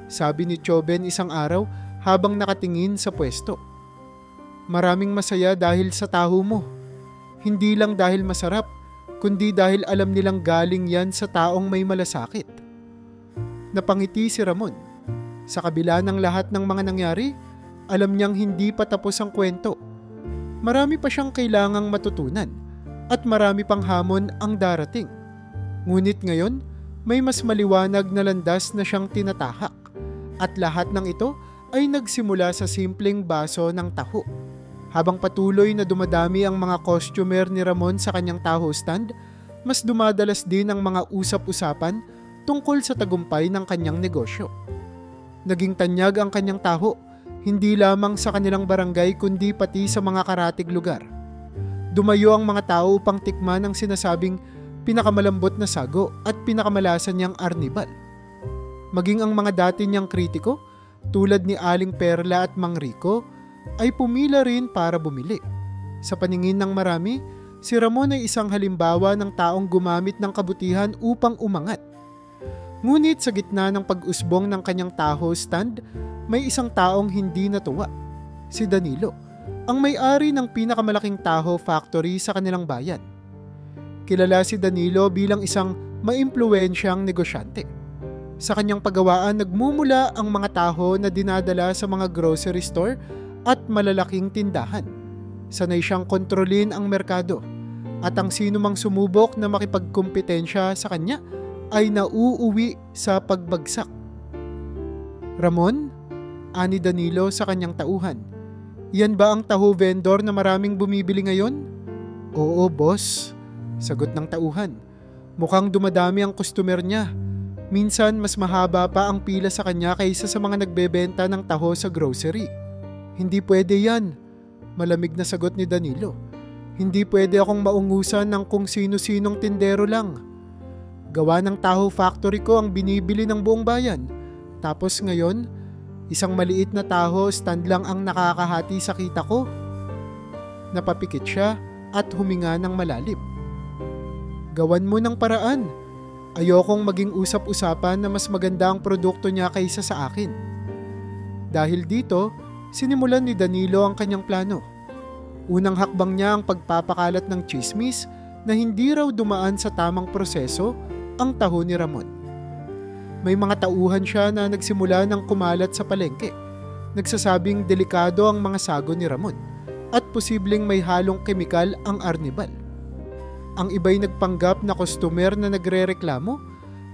sabi ni Choben isang araw habang nakatingin sa pwesto. Maraming masaya dahil sa taho mo. Hindi lang dahil masarap, kundi dahil alam nilang galing yan sa taong may malasakit. Napangiti si Ramon. Sa kabila ng lahat ng mga nangyari, alam niyang hindi pa tapos ang kwento. Marami pa siyang kailangang matutunan at marami pang hamon ang darating. Ngunit ngayon, may mas maliwanag na landas na siyang tinatahak at lahat ng ito ay nagsimula sa simpleng baso ng taho. Habang patuloy na dumadami ang mga customer ni Ramon sa kanyang taho stand, mas dumadalas din ang mga usap-usapan tungkol sa tagumpay ng kanyang negosyo. Naging tanyag ang kanyang taho, hindi lamang sa kanilang barangay kundi pati sa mga karatig lugar. Dumayo ang mga tao upang tikman ang sinasabing pinakamalambot na sago at pinakamalasan niyang arnibal. Maging ang mga dati niyang kritiko, tulad ni Aling Perla at Mang Rico, ay pumila rin para bumili. Sa paningin ng marami, si Ramon ay isang halimbawa ng taong gumamit ng kabutihan upang umangat. Ngunit sa gitna ng pag-usbong ng kanyang taho stand, may isang taong hindi natuwa, si Danilo, ang may-ari ng pinakamalaking taho factory sa kanilang bayan. Kilala si Danilo bilang isang maimpluwensyang negosyante. Sa kanyang paggawaan, nagmumula ang mga taho na dinadala sa mga grocery store at malalaking tindahan. Sanay siyang kontrolin ang merkado at ang sino mang sumubok na makipagkumpetensya sa kanya ay nauuwi sa pagbagsak. Ramon, ani Danilo sa kanyang tauhan, yan ba ang taho vendor na maraming bumibili ngayon? Oo, boss, sagot ng tauhan. Mukhang dumadami ang customer niya. Minsan mas mahaba pa ang pila sa kanya kaysa sa mga nagbebenta ng taho sa grocery. Hindi pwede yan, malamig na sagot ni Danilo. Hindi pwede akong maungusan ng kung sino-sinong tindero lang. Gawa ng taho factory ko ang binibili ng buong bayan. Tapos ngayon, isang maliit na taho stand lang ang nakakahati sa kita ko. Napapikit siya at huminga ng malalim. Gawan mo ng paraan. Ayokong maging usap-usapan na mas maganda ang produkto niya kaysa sa akin. Dahil dito, sinimulan ni Danilo ang kanyang plano. Unang hakbang niya ang pagpapakalat ng tsismis na hindi raw dumaan sa tamang proseso ang taho ni Ramon. May mga tauhan siya na nagsimula ng kumalat sa palengke, nagsasabing delikado ang mga sago ni Ramon at posibleng may halong kemikal ang arnibal. Ang iba'y nagpanggap na customer na nagrereklamo,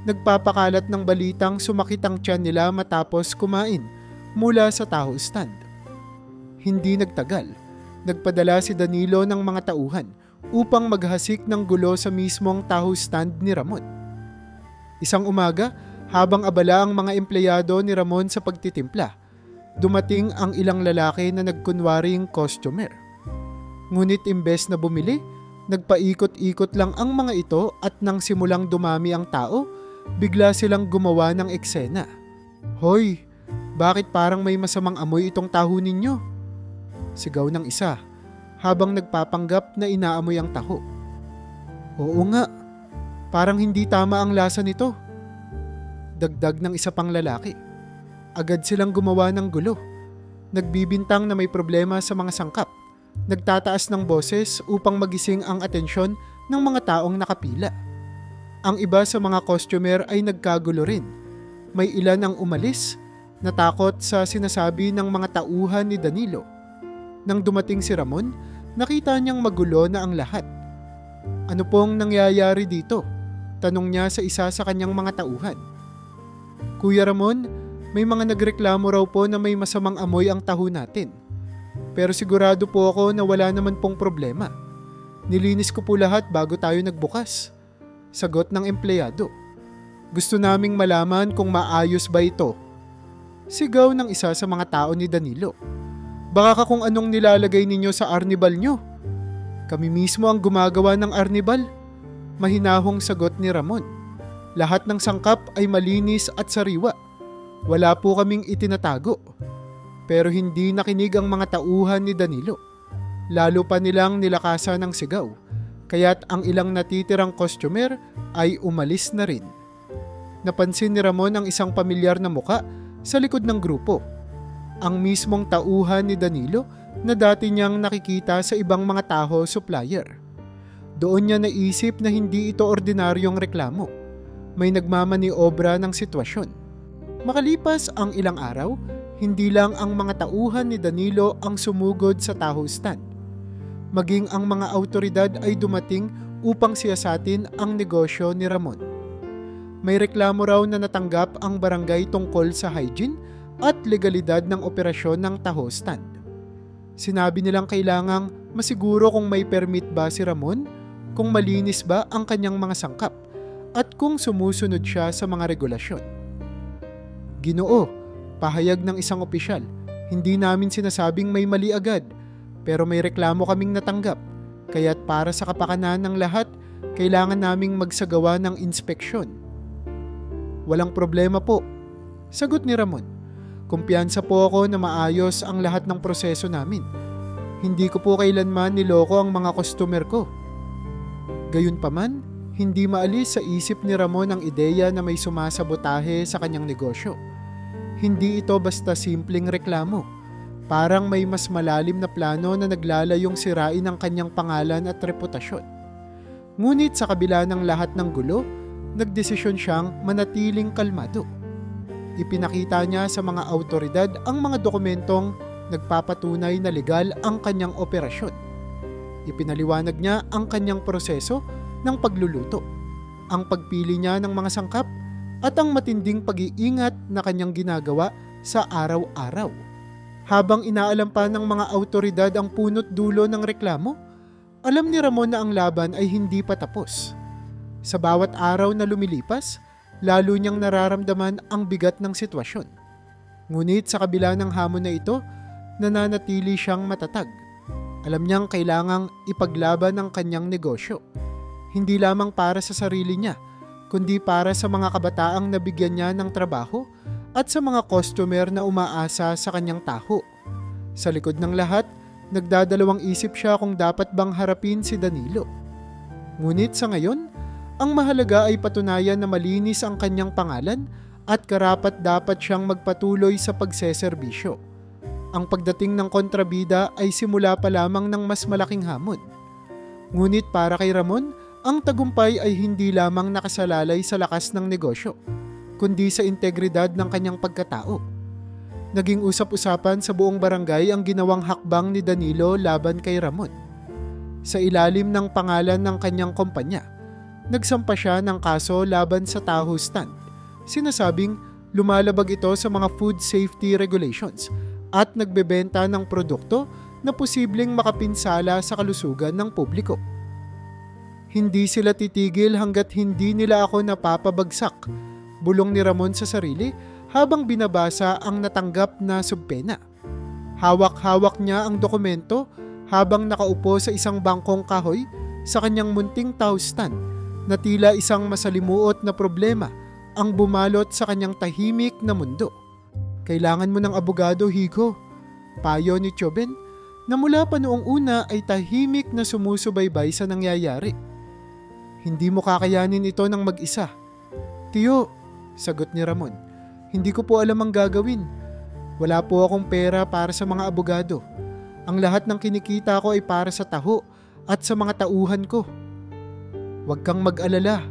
nagpapakalat ng balitang sumakit ang tiyan nila matapos kumain mula sa taho stand. Hindi nagtagal, nagpadala si Danilo ng mga tauhan upang maghasik ng gulo sa mismong taho stand ni Ramon. Isang umaga, habang abala ang mga empleyado ni Ramon sa pagtitimpla, dumating ang ilang lalaki na nagkunwaring customer. Ngunit imbes na bumili, nagpaikot-ikot lang ang mga ito at nang simulang dumami ang tao, bigla silang gumawa ng eksena. Hoy, bakit parang may masamang amoy itong taho ninyo? Sigaw ng isa, habang nagpapanggap na inaamoy ang taho. Oo nga, parang hindi tama ang lasa nito. Dagdag ng isa pang lalaki. Agad silang gumawa ng gulo. Nagbibintang na may problema sa mga sangkap. Nagtataas ng boses upang magising ang atensyon ng mga taong nakapila. Ang iba sa mga customer ay nagkagulo rin. May ilan ang umalis, natakot sa sinasabi ng mga tauhan ni Danilo. Nang dumating si Ramon, nakita niyang magulo na ang lahat. Ano pong nangyayari dito? Tanong niya sa isa sa kanyang mga tauhan. Kuya Ramon, may mga nagreklamo raw po na may masamang amoy ang taho natin. Pero sigurado po ako na wala naman pong problema. Nilinis ko po lahat bago tayo nagbukas. Sagot ng empleyado. Gusto naming malaman kung maayos ba ito. Sigaw ng isa sa mga tao ni Danilo. Baka kung anong nilalagay ninyo sa arnibal nyo. Kami mismo ang gumagawa ng arnibal. Mahinahong sagot ni Ramon. Lahat ng sangkap ay malinis at sariwa. Wala po kaming itinatago. Pero hindi nakinig ang mga tauhan ni Danilo. Lalo pa nilang nilakasan ng sigaw, kaya't ang ilang natitirang customer ay umalis na rin. Napansin ni Ramon ang isang pamilyar na muka sa likod ng grupo. Ang mismong tauhan ni Danilo na dati niyang nakikita sa ibang mga taho supplier. Doon niya naisip na hindi ito ordinaryong reklamo. May nagmamaniobra ng sitwasyon. Makalipas ang ilang araw, hindi lang ang mga tauhan ni Danilo ang sumugod sa taho stand. Maging ang mga awtoridad ay dumating upang siyasatin ang negosyo ni Ramon. May reklamo raw na natanggap ang barangay tungkol sa hygiene at legalidad ng operasyon ng taho stand. Sinabi nilang kailangang masiguro kung may permit ba si Ramon, kung malinis ba ang kanyang mga sangkap, at kung sumusunod siya sa mga regulasyon. Ginoo, pahayag ng isang opisyal, hindi namin sinasabing may mali agad, pero may reklamo kaming natanggap, kaya't para sa kapakanan ng lahat, kailangan naming magsagawa ng inspeksyon. Walang problema po, sagot ni Ramon. Kumpiyansa po ako na maayos ang lahat ng proseso namin. Hindi ko po kailanman niloko ang mga customer ko. Gayunpaman, hindi maalis sa isip ni Ramon ang ideya na may sumasabotahe sa kanyang negosyo. Hindi ito basta simpleng reklamo. Parang may mas malalim na plano na naglalayong sirain ang kanyang pangalan at reputasyon. Ngunit sa kabila ng lahat ng gulo, nagdesisyon siyang manatiling kalmado. Ipinakita niya sa mga awtoridad ang mga dokumentong nagpapatunay na legal ang kanyang operasyon. Ipinaliwanag niya ang kanyang proseso ng pagluluto, ang pagpili niya ng mga sangkap at ang matinding pag-iingat na kanyang ginagawa sa araw-araw. Habang inaalam pa ng mga awtoridad ang punot dulo ng reklamo, alam ni Ramon na ang laban ay hindi pa tapos. Sa bawat araw na lumilipas, lalo niyang nararamdaman ang bigat ng sitwasyon. Ngunit sa kabila ng hamon na ito, nananatili siyang matatag. Alam niyang kailangang ipaglaban ang kanyang negosyo. Hindi lamang para sa sarili niya, kundi para sa mga kabataang nabigyan niya ng trabaho at sa mga customer na umaasa sa kanyang taho. Sa likod ng lahat, nagdadalawang isip siya kung dapat bang harapin si Danilo. Ngunit sa ngayon, ang mahalaga ay patunayan na malinis ang kanyang pangalan at karapat-dapat siyang magpatuloy sa pagseserbisyo. Ang pagdating ng kontrabida ay simula pa lamang ng mas malaking hamon. Ngunit para kay Ramon, ang tagumpay ay hindi lamang nakasalalay sa lakas ng negosyo, kundi sa integridad ng kanyang pagkatao. Naging usap-usapan sa buong barangay ang ginawang hakbang ni Danilo laban kay Ramon. Sa ilalim ng pangalan ng kanyang kumpanya, nagsampa siya ng kaso laban sa taho stand. Sinasabing lumalabag ito sa mga food safety regulations at nagbebenta ng produkto na posibleng makapinsala sa kalusugan ng publiko. Hindi sila titigil hanggat hindi nila ako napapabagsak, bulong ni Ramon sa sarili habang binabasa ang natanggap na subpena. Hawak-hawak niya ang dokumento habang nakaupo sa isang bangkong kahoy sa kanyang munting taho stand na tila isang masalimuot na problema ang bumalot sa kanyang tahimik na mundo. Kailangan mo ng abogado, Higo, payo ni Choben, na mula pa noong una ay tahimik na sumusubaybay sa nangyayari. Hindi mo kakayanin ito ng mag-isa. Tiyo, sagot ni Ramon, hindi ko po alam ang gagawin. Wala po akong pera para sa mga abogado. Ang lahat ng kinikita ko ay para sa taho at sa mga tauhan ko. Huwag kang mag-alala,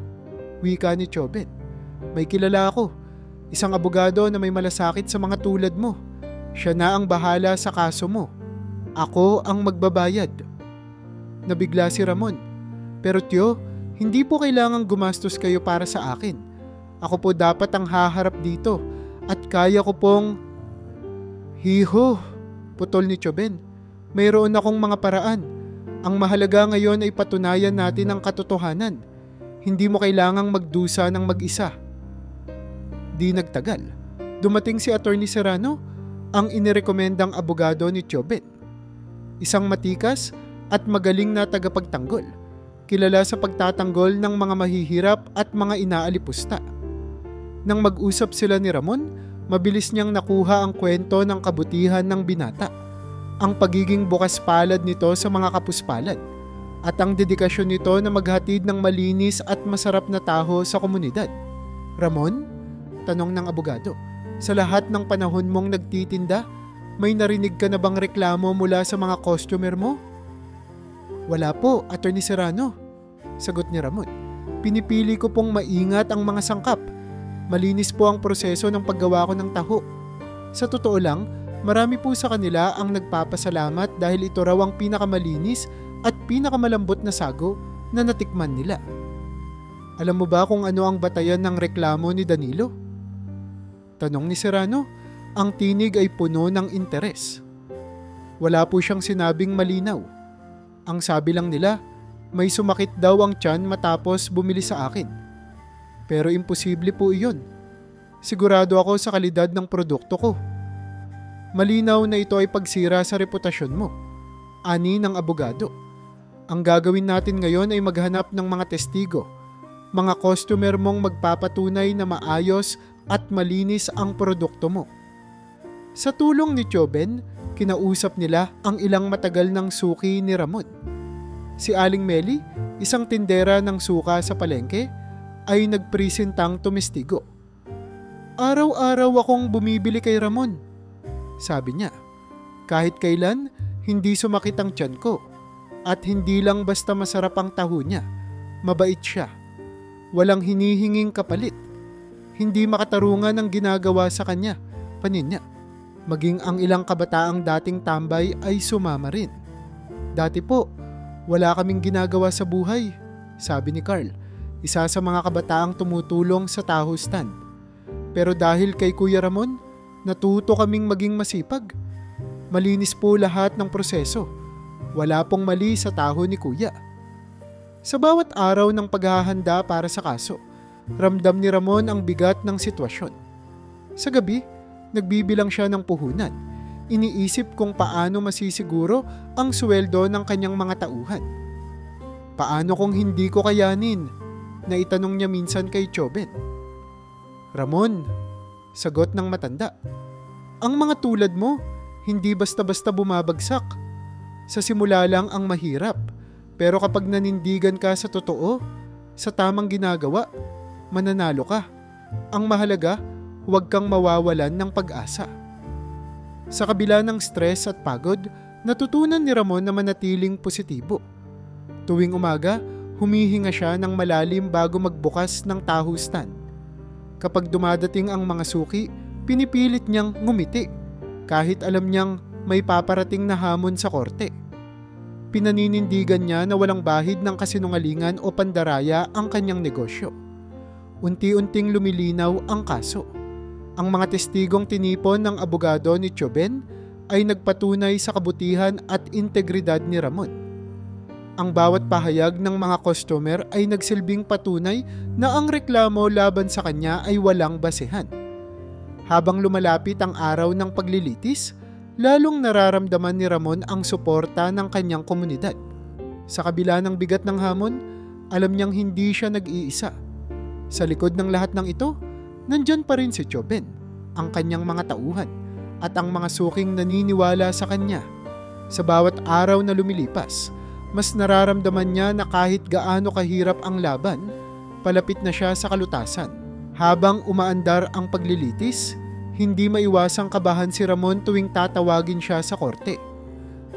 wika ni Choben. May kilala ako, isang abogado na may malasakit sa mga tulad mo. Siya na ang bahala sa kaso mo. Ako ang magbabayad. Nabigla si Ramon. Pero tiyo, hindi po kailangang gumastos kayo para sa akin. Ako po dapat ang haharap dito at kaya ko pong... Hiho, putol ni Choben. Mayroon akong mga paraan. Ang mahalaga ngayon ay patunayan natin ang katotohanan. Hindi mo kailangang magdusa ng mag-isa. Di nagtagal. Dumating si Attorney Serrano, ang inirekomendang abogado ni Choben. Isang matikas at magaling na tagapagtanggol. Kilala sa pagtatanggol ng mga mahihirap at mga inaalipusta. Nang mag-usap sila ni Ramon, mabilis niyang nakuha ang kwento ng kabutihan ng binata. ang pagiging bukas palad nito sa mga kapuspalad, at ang dedikasyon nito na maghatid ng malinis at masarap na taho sa komunidad. Ramon? Tanong ng abogado. Sa lahat ng panahon mong nagtitinda, may narinig ka na bang reklamo mula sa mga customer mo? Wala po, Attorney Serrano, sagot ni Ramon. Pinipili ko pong maingat ang mga sangkap. Malinis po ang proseso ng paggawa ko ng taho. Sa totoo lang, marami po sa kanila ang nagpapasalamat dahil ito raw ang pinakamalinis at pinakamalambot na sago na natikman nila. Alam mo ba kung ano ang batayan ng reklamo ni Danilo? Tanong ni Serrano. Ang tinig ay puno ng interes. Wala po siyang sinabing malinaw. Ang sabi lang nila, may sumakit daw ang tiyan matapos bumili sa akin. Pero imposible po iyon. Sigurado ako sa kalidad ng produkto ko. Malinaw na ito ay pagsira sa reputasyon mo, ani ng abogado. Ang gagawin natin ngayon ay maghanap ng mga testigo, mga customer mong magpapatunay na maayos at malinis ang produkto mo. Sa tulong ni Choben, kinausap nila ang ilang matagal ng suki ni Ramon. Si Aling Meli, isang tindera ng suka sa palengke, ay nagpresentang tumestigo. Araw-araw akong bumibili kay Ramon, sabi niya. Kahit kailan, hindi sumakit ang tiyan ko. At hindi lang basta masarap ang taho niya, mabait siya. Walang hinihinging kapalit. Hindi makatarungan ang ginagawa sa kanya, panin niya. Maging ang ilang kabataang dating tambay ay sumama rin. Dati po, wala kaming ginagawa sa buhay, sabi ni Carl, isa sa mga kabataang tumutulong sa taho stand. Pero dahil kay Kuya Ramon, natuto kaming maging masipag. Malinis po lahat ng proseso. Wala pong mali sa taho ni Kuya. Sa bawat araw ng paghahanda para sa kaso, ramdam ni Ramon ang bigat ng sitwasyon. Sa gabi, nagbibilang siya ng puhunan. Iniisip kung paano masisiguro ang sweldo ng kanyang mga tauhan. Paano kung hindi ko kayanin? Naitanong niya minsan kay Choben. Ramon, sagot ng matanda. Ang mga tulad mo, hindi basta-basta bumabagsak. Sa simula lang ang mahirap, pero kapag nanindigan ka sa totoo, sa tamang ginagawa, mananalo ka. Ang mahalaga, huwag kang mawawalan ng pag-asa. Sa kabila ng stress at pagod, natutunan ni Ramon na manatiling positibo. Tuwing umaga, humihinga siya ng malalim bago magbukas ng taho stand. Kapag dumadating ang mga suki, pinipilit niyang ngumiti kahit alam niyang may paparating na hamon sa korte. Pinaninindigan niya na walang bahid ng kasinungalingan o pandaraya ang kanyang negosyo. Unti-unting lumilinaw ang kaso. Ang mga testigong tinipon ng abogado ni Choben ay nagpatunay sa kabutihan at integridad ni Ramon. Ang bawat pahayag ng mga customer ay nagsilbing patunay na ang reklamo laban sa kanya ay walang basehan. Habang lumalapit ang araw ng paglilitis, lalong nararamdaman ni Ramon ang suporta ng kanyang komunidad. Sa kabila ng bigat ng hamon, alam niyang hindi siya nag-iisa. Sa likod ng lahat ng ito, nandyan pa rin si Choben, ang kanyang mga tauhan, at ang mga suking naniniwala sa kanya. Sa bawat araw na lumilipas, mas nararamdaman niya na kahit gaano kahirap ang laban, palapit na siya sa kalutasan. Habang umaandar ang paglilitis, hindi maiwasang kabahan si Ramon tuwing tatawagin siya sa korte.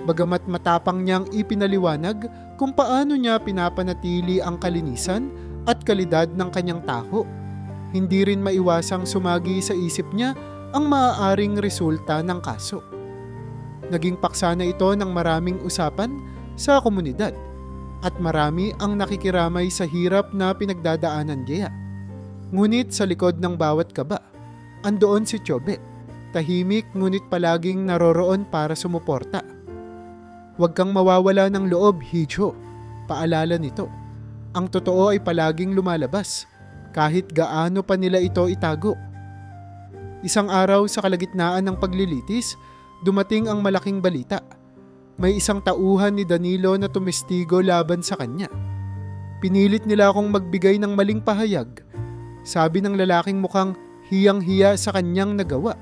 Bagamat matapang niyang ipinaliwanag kung paano niya pinapanatili ang kalinisan at kalidad ng kanyang taho, hindi rin maiwasang sumagi sa isip niya ang maaaring resulta ng kaso. Naging paksa na ito ng maraming usapan sa komunidad at marami ang nakikiramay sa hirap na pinagdadaanan niya. Ngunit sa likod ng bawat kaba, andoon si Choben, tahimik ngunit palaging naroroon para sumuporta. Huwag kang mawawala ng loob, Hijo, paalala nito. Ang totoo ay palaging lumalabas, kahit gaano pa nila ito itago. Isang araw sa kalagitnaan ng paglilitis, dumating ang malaking balita. May isang tauhan ni Danilo na tumestigo laban sa kanya. Pinilit nila akong magbigay ng maling pahayag, sabi ng lalaking mukhang hiyang-hiya sa kanyang nagawa.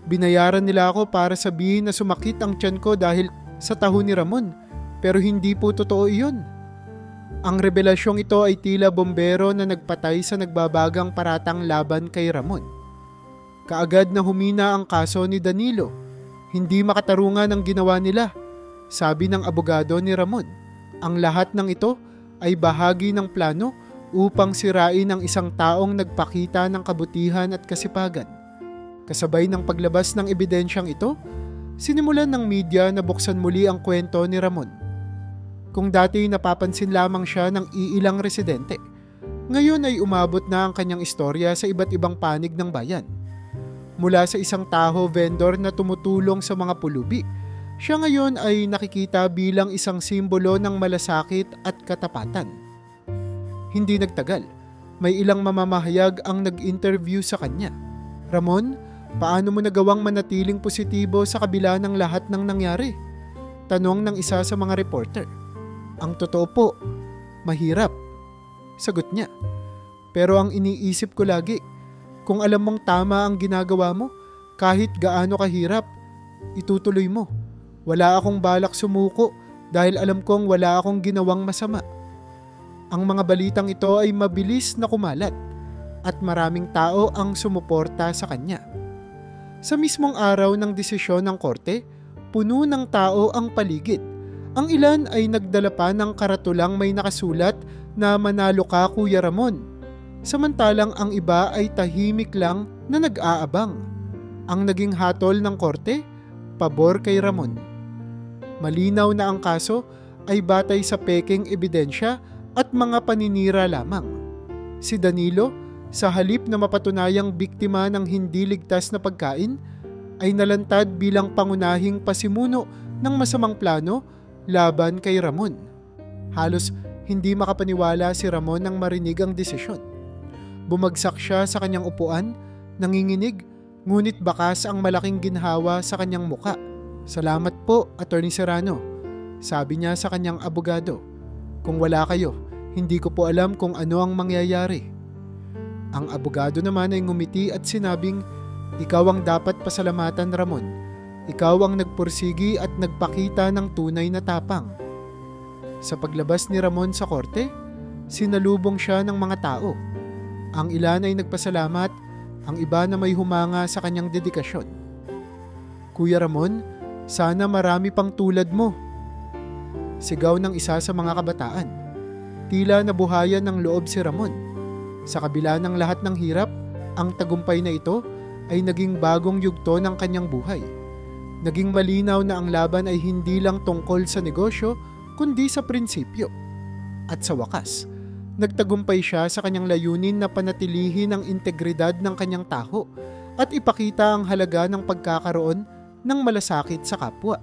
Binayaran nila ako para sabihin na sumakit ang tiyan ko dahil sa taho ni Ramon, pero hindi po totoo iyon. Ang revelasyong ito ay tila bombero na nagpatay sa nagbabagang paratang laban kay Ramon. Kaagad na humina ang kaso ni Danilo. Hindi makatarungan ang ginawa nila. Sabi ng abogado ni Ramon, ang lahat ng ito ay bahagi ng plano upang sirain ang isang taong nagpakita ng kabutihan at kasipagan. Kasabay ng paglabas ng ebidensyang ito, sinimulan ng media na buksan muli ang kwento ni Ramon. Kung dati napapansin lamang siya ng iilang residente, ngayon ay umabot na ang kanyang istorya sa iba't ibang panig ng bayan. Mula sa isang taho vendor na tumutulong sa mga pulubi, siya ngayon ay nakikita bilang isang simbolo ng malasakit at katapatan. Hindi nagtagal, may ilang mamamahayag ang nag-interview sa kanya. Ramon, paano mo nagawang manatiling positibo sa kabila ng lahat ng nangyari? Tanong ng isa sa mga reporter. Ang totoo po, mahirap. Sagot niya. Pero ang iniisip ko lagi, kung alam mong tama ang ginagawa mo, kahit gaano kahirap, itutuloy mo. Wala akong balak sumuko dahil alam kong wala akong ginawang masama. Ang mga balitang ito ay mabilis na kumalat at maraming tao ang sumuporta sa kanya. Sa mismong araw ng desisyon ng korte, puno ng tao ang paligid. Ang ilan ay nagdala pa ng karatulang may nakasulat na manalo ka Kuya Ramon. Samantalang ang iba ay tahimik lang na nag-aabang. Ang naging hatol ng korte, pabor kay Ramon. Malinaw na ang kaso ay batay sa peking ebidensya at mga paninira lamang. Si Danilo, sa halip na mapatunayang biktima ng hindi ligtas na pagkain, ay nalantad bilang pangunahing pasimuno ng masamang plano laban kay Ramon. Halos hindi makapaniwala si Ramon nang marinig ang desisyon. Bumagsak siya sa kanyang upuan, nanginginig, ngunit bakas ang malaking ginhawa sa kanyang muka. Salamat po, Attorney Serrano, sabi niya sa kanyang abogado. Kung wala kayo, hindi ko po alam kung ano ang mangyayari. Ang abogado naman ay ngumiti at sinabing, ikaw ang dapat pasalamatan, Ramon. Ikaw ang nagpursigi at nagpakita ng tunay na tapang. Sa paglabas ni Ramon sa korte, sinalubong siya ng mga tao. Ang ilan ay nagpasalamat, ang iba na may humanga sa kanyang dedikasyon. Kuya Ramon, sana marami pang tulad mo. Sigaw ng isa sa mga kabataan. Tila nabuhayan ng loob si Ramon. Sa kabila ng lahat ng hirap, ang tagumpay na ito ay naging bagong yugto ng kanyang buhay. Naging malinaw na ang laban ay hindi lang tungkol sa negosyo, kundi sa prinsipyo. At sa wakas, nagtagumpay siya sa kanyang layunin na panatilihin ang integridad ng kanyang taho at ipakita ang halaga ng pagkakaroon ng malasakit sa kapwa.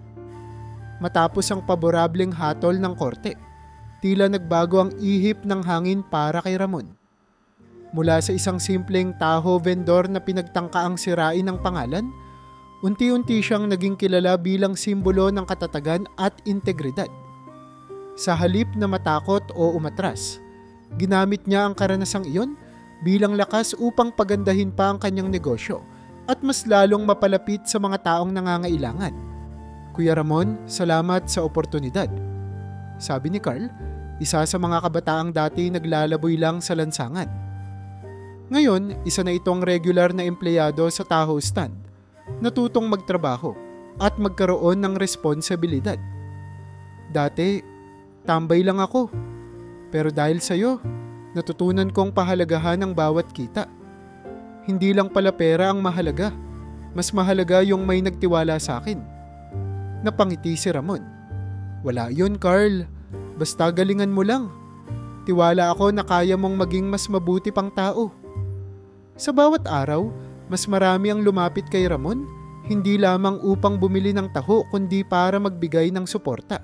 Matapos ang paborableng hatol ng korte, tila nagbago ang ihip ng hangin para kay Ramon. Mula sa isang simpleng taho vendor na pinagtangkaang sirain ng pangalan, unti-unti siyang naging kilala bilang simbolo ng katatagan at integridad. Sa halip na matakot o umatras, ginamit niya ang karanasang iyon bilang lakas upang pagandahin pa ang kanyang negosyo at mas lalong mapalapit sa mga taong nangangailangan. Kuya Ramon, salamat sa oportunidad. Sabi ni Carl, isa sa mga kabataang dati naglalaboy lang sa lansangan. Ngayon, isa na itong regular na empleyado sa Taho Stand, natutong magtrabaho at magkaroon ng responsibilidad. Dati, tambay lang ako. Pero dahil sa'yo, natutunan kong pahalagahan ang bawat kita. Hindi lang pala pera ang mahalaga. Mas mahalaga yung may nagtiwala sa akin. Napangiti si Ramon. Wala yun, Carl. Basta galingan mo lang. Tiwala ako na kaya mong maging mas mabuti pang tao. Sa bawat araw, mas marami ang lumapit kay Ramon, hindi lamang upang bumili ng taho kundi para magbigay ng suporta.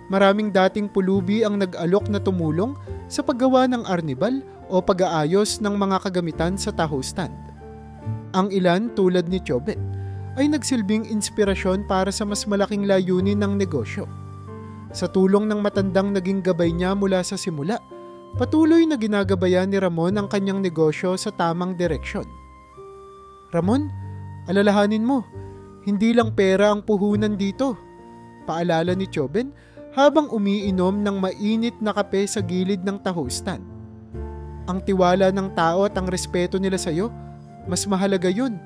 Maraming dating pulubi ang nag-alok na tumulong sa paggawa ng arnibal o pag-aayos ng mga kagamitan sa Taho Stand. Ang ilan tulad ni Chobet ay nagsilbing inspirasyon para sa mas malaking layunin ng negosyo. Sa tulong ng matandang naging gabay niya mula sa simula, patuloy na ginagabayan ni Ramon ang kanyang negosyo sa tamang direksyon. Ramon, Alalahanin mo, hindi lang pera ang puhunan dito, paalala ni Chobin habang umiinom ng mainit na kape sa gilid ng taho stand. Ang tiwala ng tao at ang respeto nila sa iyo, mas mahalaga yun.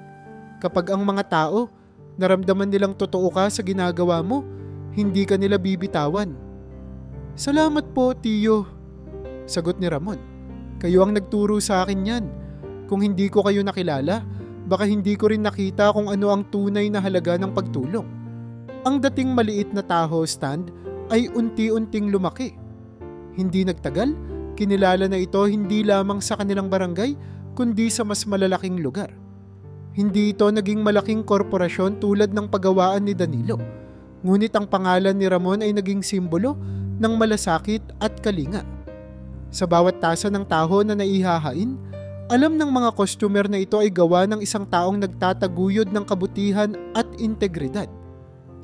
Kapag ang mga tao, naramdaman nilang totoo ka sa ginagawa mo, hindi ka nila bibitawan. Salamat po, Tiyo, sagot ni Ramon. Kayo ang nagturo sa akin yan. Kung hindi ko kayo nakilala, baka hindi ko rin nakita kung ano ang tunay na halaga ng pagtulong. Ang dating maliit na taho stand ay unti-unting lumaki. Hindi nagtagal, kinilala na ito hindi lamang sa kanilang barangay, kundi sa mas malalaking lugar. Hindi ito naging malaking korporasyon tulad ng pagawaan ni Danilo. Ngunit ang pangalan ni Ramon ay naging simbolo ng malasakit at kalinga. Sa bawat tasa ng taho na naihahain, alam ng mga customer na ito ay gawa ng isang taong nagtataguyod ng kabutihan at integridad.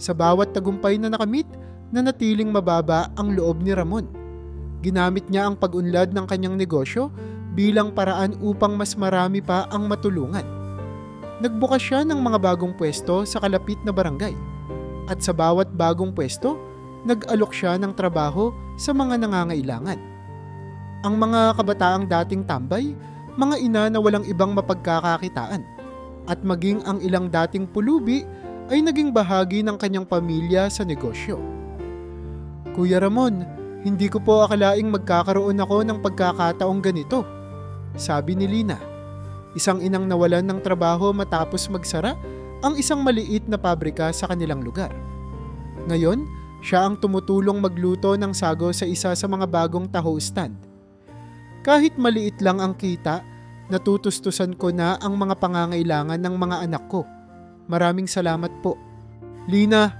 Sa bawat tagumpay na nakamit, nanatiling mababa ang loob ni Ramon. Ginamit niya ang pag-unlad ng kanyang negosyo bilang paraan upang mas marami pa ang matulungan. Nagbukas siya ng mga bagong pwesto sa kalapit na barangay. At sa bawat bagong pwesto, nag-alok siya ng trabaho sa mga nangangailangan. Ang mga kabataang dating tambay, mga ina na walang ibang mapagkakakitaan, at maging ang ilang dating pulubi ay naging bahagi ng kanyang pamilya sa negosyo. Kuya Ramon, hindi ko po akalaing magkakaroon ako ng pagkakataong ganito, sabi ni Lina, isang inang nawalan ng trabaho matapos magsara ang isang maliit na pabrika sa kanilang lugar. Ngayon, siya ang tumutulong magluto ng sago sa isa sa mga bagong taho stand. Kahit maliit lang ang kita, natutustusan ko na ang mga pangangailangan ng mga anak ko. Maraming salamat po. Lina,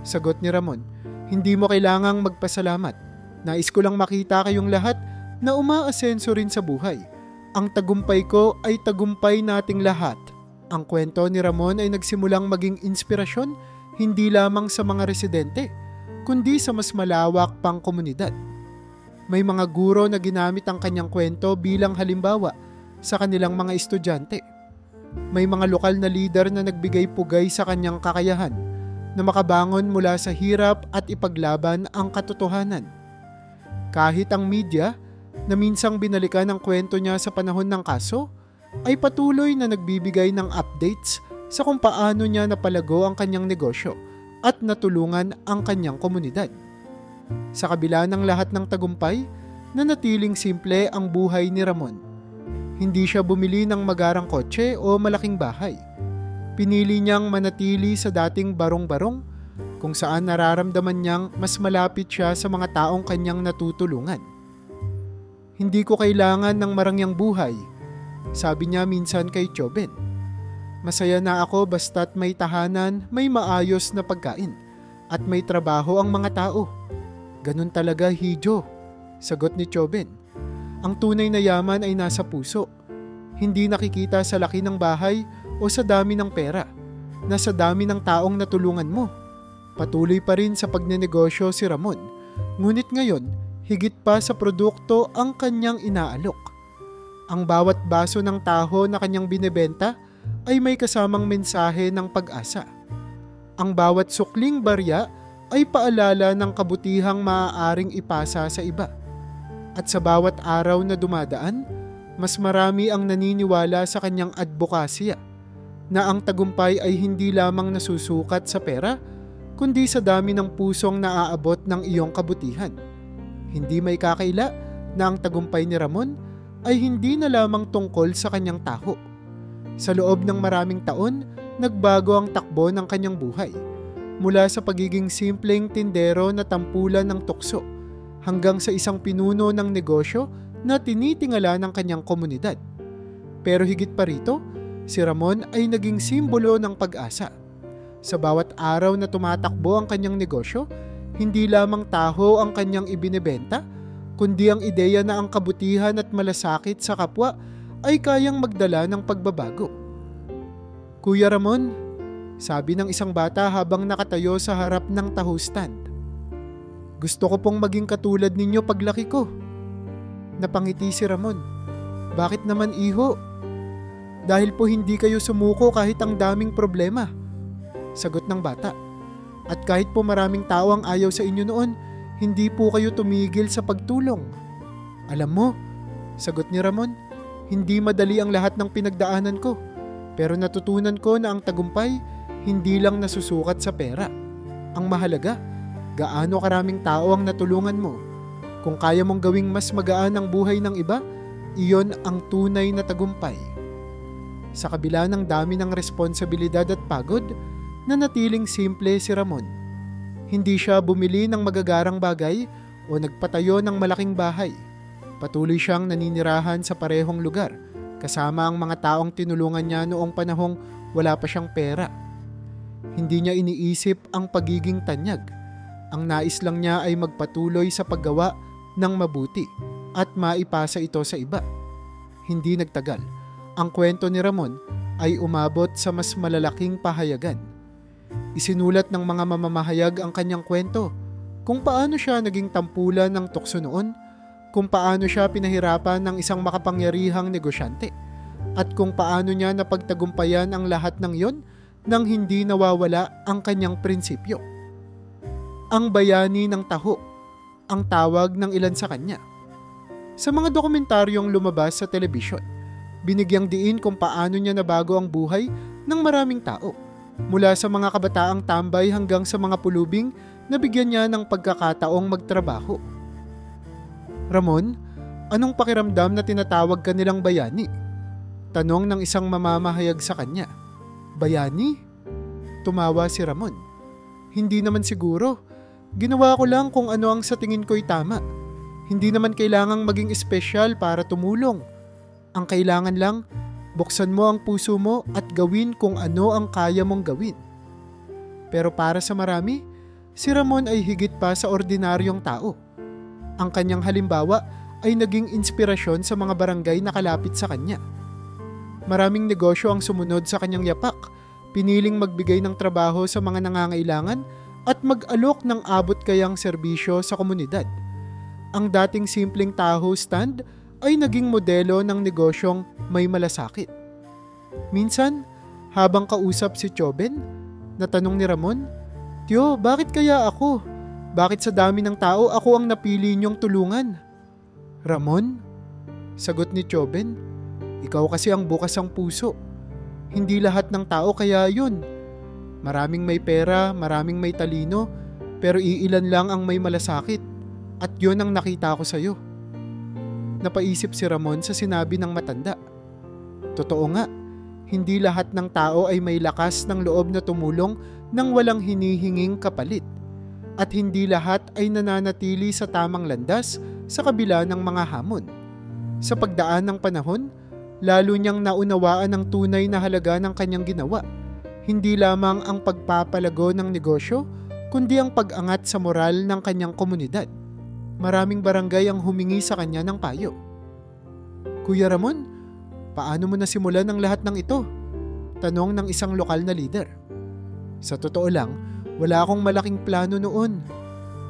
sagot ni Ramon, hindi mo kailangang magpasalamat. Nais ko lang makita kayong lahat na umaasenso rin sa buhay. Ang tagumpay ko ay tagumpay nating lahat. Ang kwento ni Ramon ay nagsimulang maging inspirasyon hindi lamang sa mga residente, kundi sa mas malawak pang komunidad. May mga guro na ginamit ang kanyang kwento bilang halimbawa sa kanilang mga estudyante. May mga lokal na leader na nagbigay pugay sa kanyang kakayahan na makabangon mula sa hirap at ipaglaban ang katotohanan. Kahit ang media, na minsang binalikan ang kwento niya sa panahon ng kaso, ay patuloy na nagbibigay ng updates sa kung paano niya napalago ang kanyang negosyo at natulungan ang kanyang komunidad. Sa kabila ng lahat ng tagumpay, nanatiling simple ang buhay ni Ramon. Hindi siya bumili ng magarang kotse o malaking bahay. Pinili niyang manatili sa dating barong-barong kung saan nararamdaman niyang mas malapit siya sa mga taong kanyang natutulungan. Hindi ko kailangan ng marangyang buhay, sabi niya minsan kay Chobin. Masaya na ako basta't may tahanan, may maayos na pagkain, at may trabaho ang mga tao. Ganun talaga, Hijo, sagot ni Chobin. Ang tunay na yaman ay nasa puso. Hindi nakikita sa laki ng bahay o sa dami ng pera. Nasa dami ng taong natulungan mo. Patuloy pa rin sa pagnenegosyo si Ramon. Ngunit ngayon, higit pa sa produkto ang kanyang inaalok. Ang bawat baso ng taho na kanyang binebenta ay may kasamang mensahe ng pag-asa. Ang bawat sukling barya ay paalala ng kabutihang maaaring ipasa sa iba. At sa bawat araw na dumadaan, mas marami ang naniniwala sa kanyang advokasya na ang tagumpay ay hindi lamang nasusukat sa pera, kundi sa dami ng pusong naaabot ng iyong kabutihan. Hindi may kakaila na ang tagumpay ni Ramon ay hindi na lamang tungkol sa kanyang taho. Sa loob ng maraming taon, nagbago ang takbo ng kanyang buhay. Mula sa pagiging simpleng tindero na tampulan ng tukso hanggang sa isang pinuno ng negosyo na tinitingala ng kanyang komunidad. Pero higit pa rito, si Ramon ay naging simbolo ng pag-asa. Sa bawat araw na tumatakbo ang kanyang negosyo, hindi lamang taho ang kanyang ibinebenta, kundi ang ideya na ang kabutihan at malasakit sa kapwa ay kayang magdala ng pagbabago. Kuya Ramon, sabi ng isang bata habang nakatayo sa harap ng taho stand. Gusto ko pong maging katulad ninyo paglaki ko. Napangiti si Ramon. Bakit naman, iho? Dahil po hindi kayo sumuko kahit ang daming problema, sagot ng bata. At kahit po maraming tao ang ayaw sa inyo noon, hindi po kayo tumigil sa pagtulong. Alam mo, sagot ni Ramon, hindi madali ang lahat ng pinagdaanan ko. Pero natutunan ko na ang tagumpay hindi lang nasusukat sa pera. Ang mahalaga, gaano karaming tao ang natulungan mo. Kung kaya mong gawing mas magaan ang buhay ng iba, iyon ang tunay na tagumpay. Sa kabila ng dami ng responsibilidad at pagod, nanatiling simple si Ramon. Hindi siya bumili ng magagarang bagay o nagpatayo ng malaking bahay. Patuloy siyang naninirahan sa parehong lugar, kasama ang mga taong tinulungan niya noong panahong wala pa siyang pera. Hindi niya iniisip ang pagiging tanyag. Ang nais lang niya ay magpatuloy sa paggawa ng mabuti at maipasa ito sa iba. Hindi nagtagal. Ang kwento ni Ramon ay umabot sa mas malalaking pahayagan. Isinulat ng mga mamamahayag ang kanyang kwento, kung paano siya naging tampulan ng tukso noon, kung paano siya pinahirapan ng isang makapangyarihang negosyante, at kung paano niya napagtagumpayan ang lahat ng yon nang hindi nawawala ang kanyang prinsipyo. Ang bayani ng taho, ang tawag ng ilan sa kanya. Sa mga dokumentaryong lumabas sa telebisyon, binigyang diin kung paano niya nabago ang buhay ng maraming tao, mula sa mga kabataang tambay hanggang sa mga pulubing na bigyan niya ng pagkakataong magtrabaho. Ramon, anong pakiramdam na tinatawag ka nilang bayani? Tanong ng isang mamamahayag sa kanya. Bayani? Tumawa si Ramon. Hindi naman siguro. Ginawa ko lang kung ano ang sa tingin ko'y tama. Hindi naman kailangang maging espesyal para tumulong. Ang kailangan lang, buksan mo ang puso mo at gawin kung ano ang kaya mong gawin. Pero para sa marami, si Ramon ay higit pa sa ordinaryong tao. Ang kanyang halimbawa ay naging inspirasyon sa mga barangay na kalapit sa kanya. Maraming negosyo ang sumunod sa kanyang yapak, piniling magbigay ng trabaho sa mga nangangailangan at mag-alok ng abot kayang serbisyo sa komunidad. Ang dating simpleng taho stand ay naging modelo ng negosyong may malasakit. Minsan, habang kausap si Choben, natanong ni Ramon, "Tio, bakit kaya ako? Bakit sa dami ng tao ako ang napili niyong tulungan?" "Ramon," sagot ni Choben, "ikaw kasi ang bukas ang puso. Hindi lahat ng tao kaya yun. Maraming may pera, maraming may talino, pero iilan lang ang may malasakit. At yun ang nakita ko sa'yo." Napaisip si Ramon sa sinabi ng matanda. Totoo nga, hindi lahat ng tao ay may lakas ng loob na tumulong nang walang hinihinging kapalit. At hindi lahat ay nananatili sa tamang landas sa kabila ng mga hamon. Sa pagdaan ng panahon, lalo niyang naunawaan ang tunay na halaga ng kanyang ginawa. Hindi lamang ang pagpapalago ng negosyo, kundi ang pag-angat sa moral ng kanyang komunidad. Maraming barangay ang humingi sa kanya ng payo. "Kuya Ramon, paano mo nasimulan ang lahat ng ito?" Tanong ng isang lokal na leader. "Sa totoo lang, wala akong malaking plano noon,"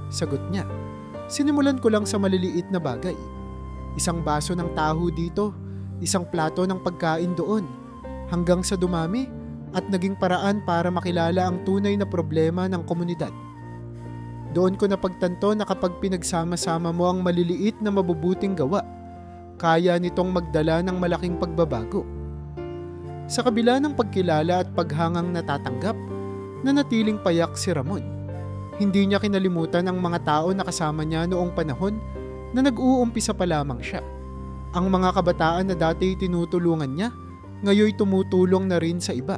sagot niya. "Sinimulan ko lang sa maliliit na bagay. Isang baso ng taho dito, isang plato ng pagkain doon, hanggang sa dumami at naging paraan para makilala ang tunay na problema ng komunidad. Doon ko napagtanto na kapag pinagsama-sama mo ang maliliit na mabubuting gawa, kaya nitong magdala ng malaking pagbabago." Sa kabila ng pagkilala at paghangang natatanggap, nanatiling payak si Ramon. Hindi niya kinalimutan ang mga tao na kasama niya noong panahon na nag-uumpisa pa lamang siya. Ang mga kabataan na dati tinutulungan niya, ngayoy tumutulong na rin sa iba.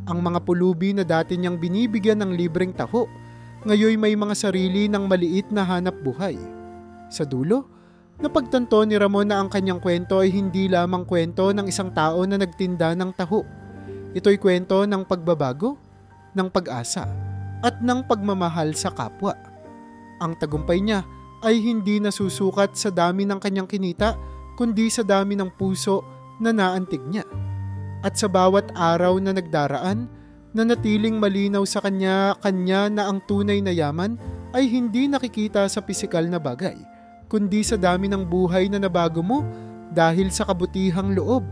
Ang mga pulubi na dati niyang binibigyan ng libreng taho, ngayoy may mga sarili ng maliit na hanap buhay. Sa dulo, napagtanto ni Ramon na ang kanyang kwento ay hindi lamang kwento ng isang tao na nagtinda ng taho. Ito'y kwento ng pagbabago, ng pag-asa, at ng pagmamahal sa kapwa. Ang tagumpay niya ay hindi nasusukat sa dami ng kanyang kinita, kundi sa dami ng puso na naantig niya. At sa bawat araw na nagdaraan, nanatiling malinaw sa kanya na ang tunay na yaman ay hindi nakikita sa pisikal na bagay, kundi sa dami ng buhay na nabago mo dahil sa kabutihang loob.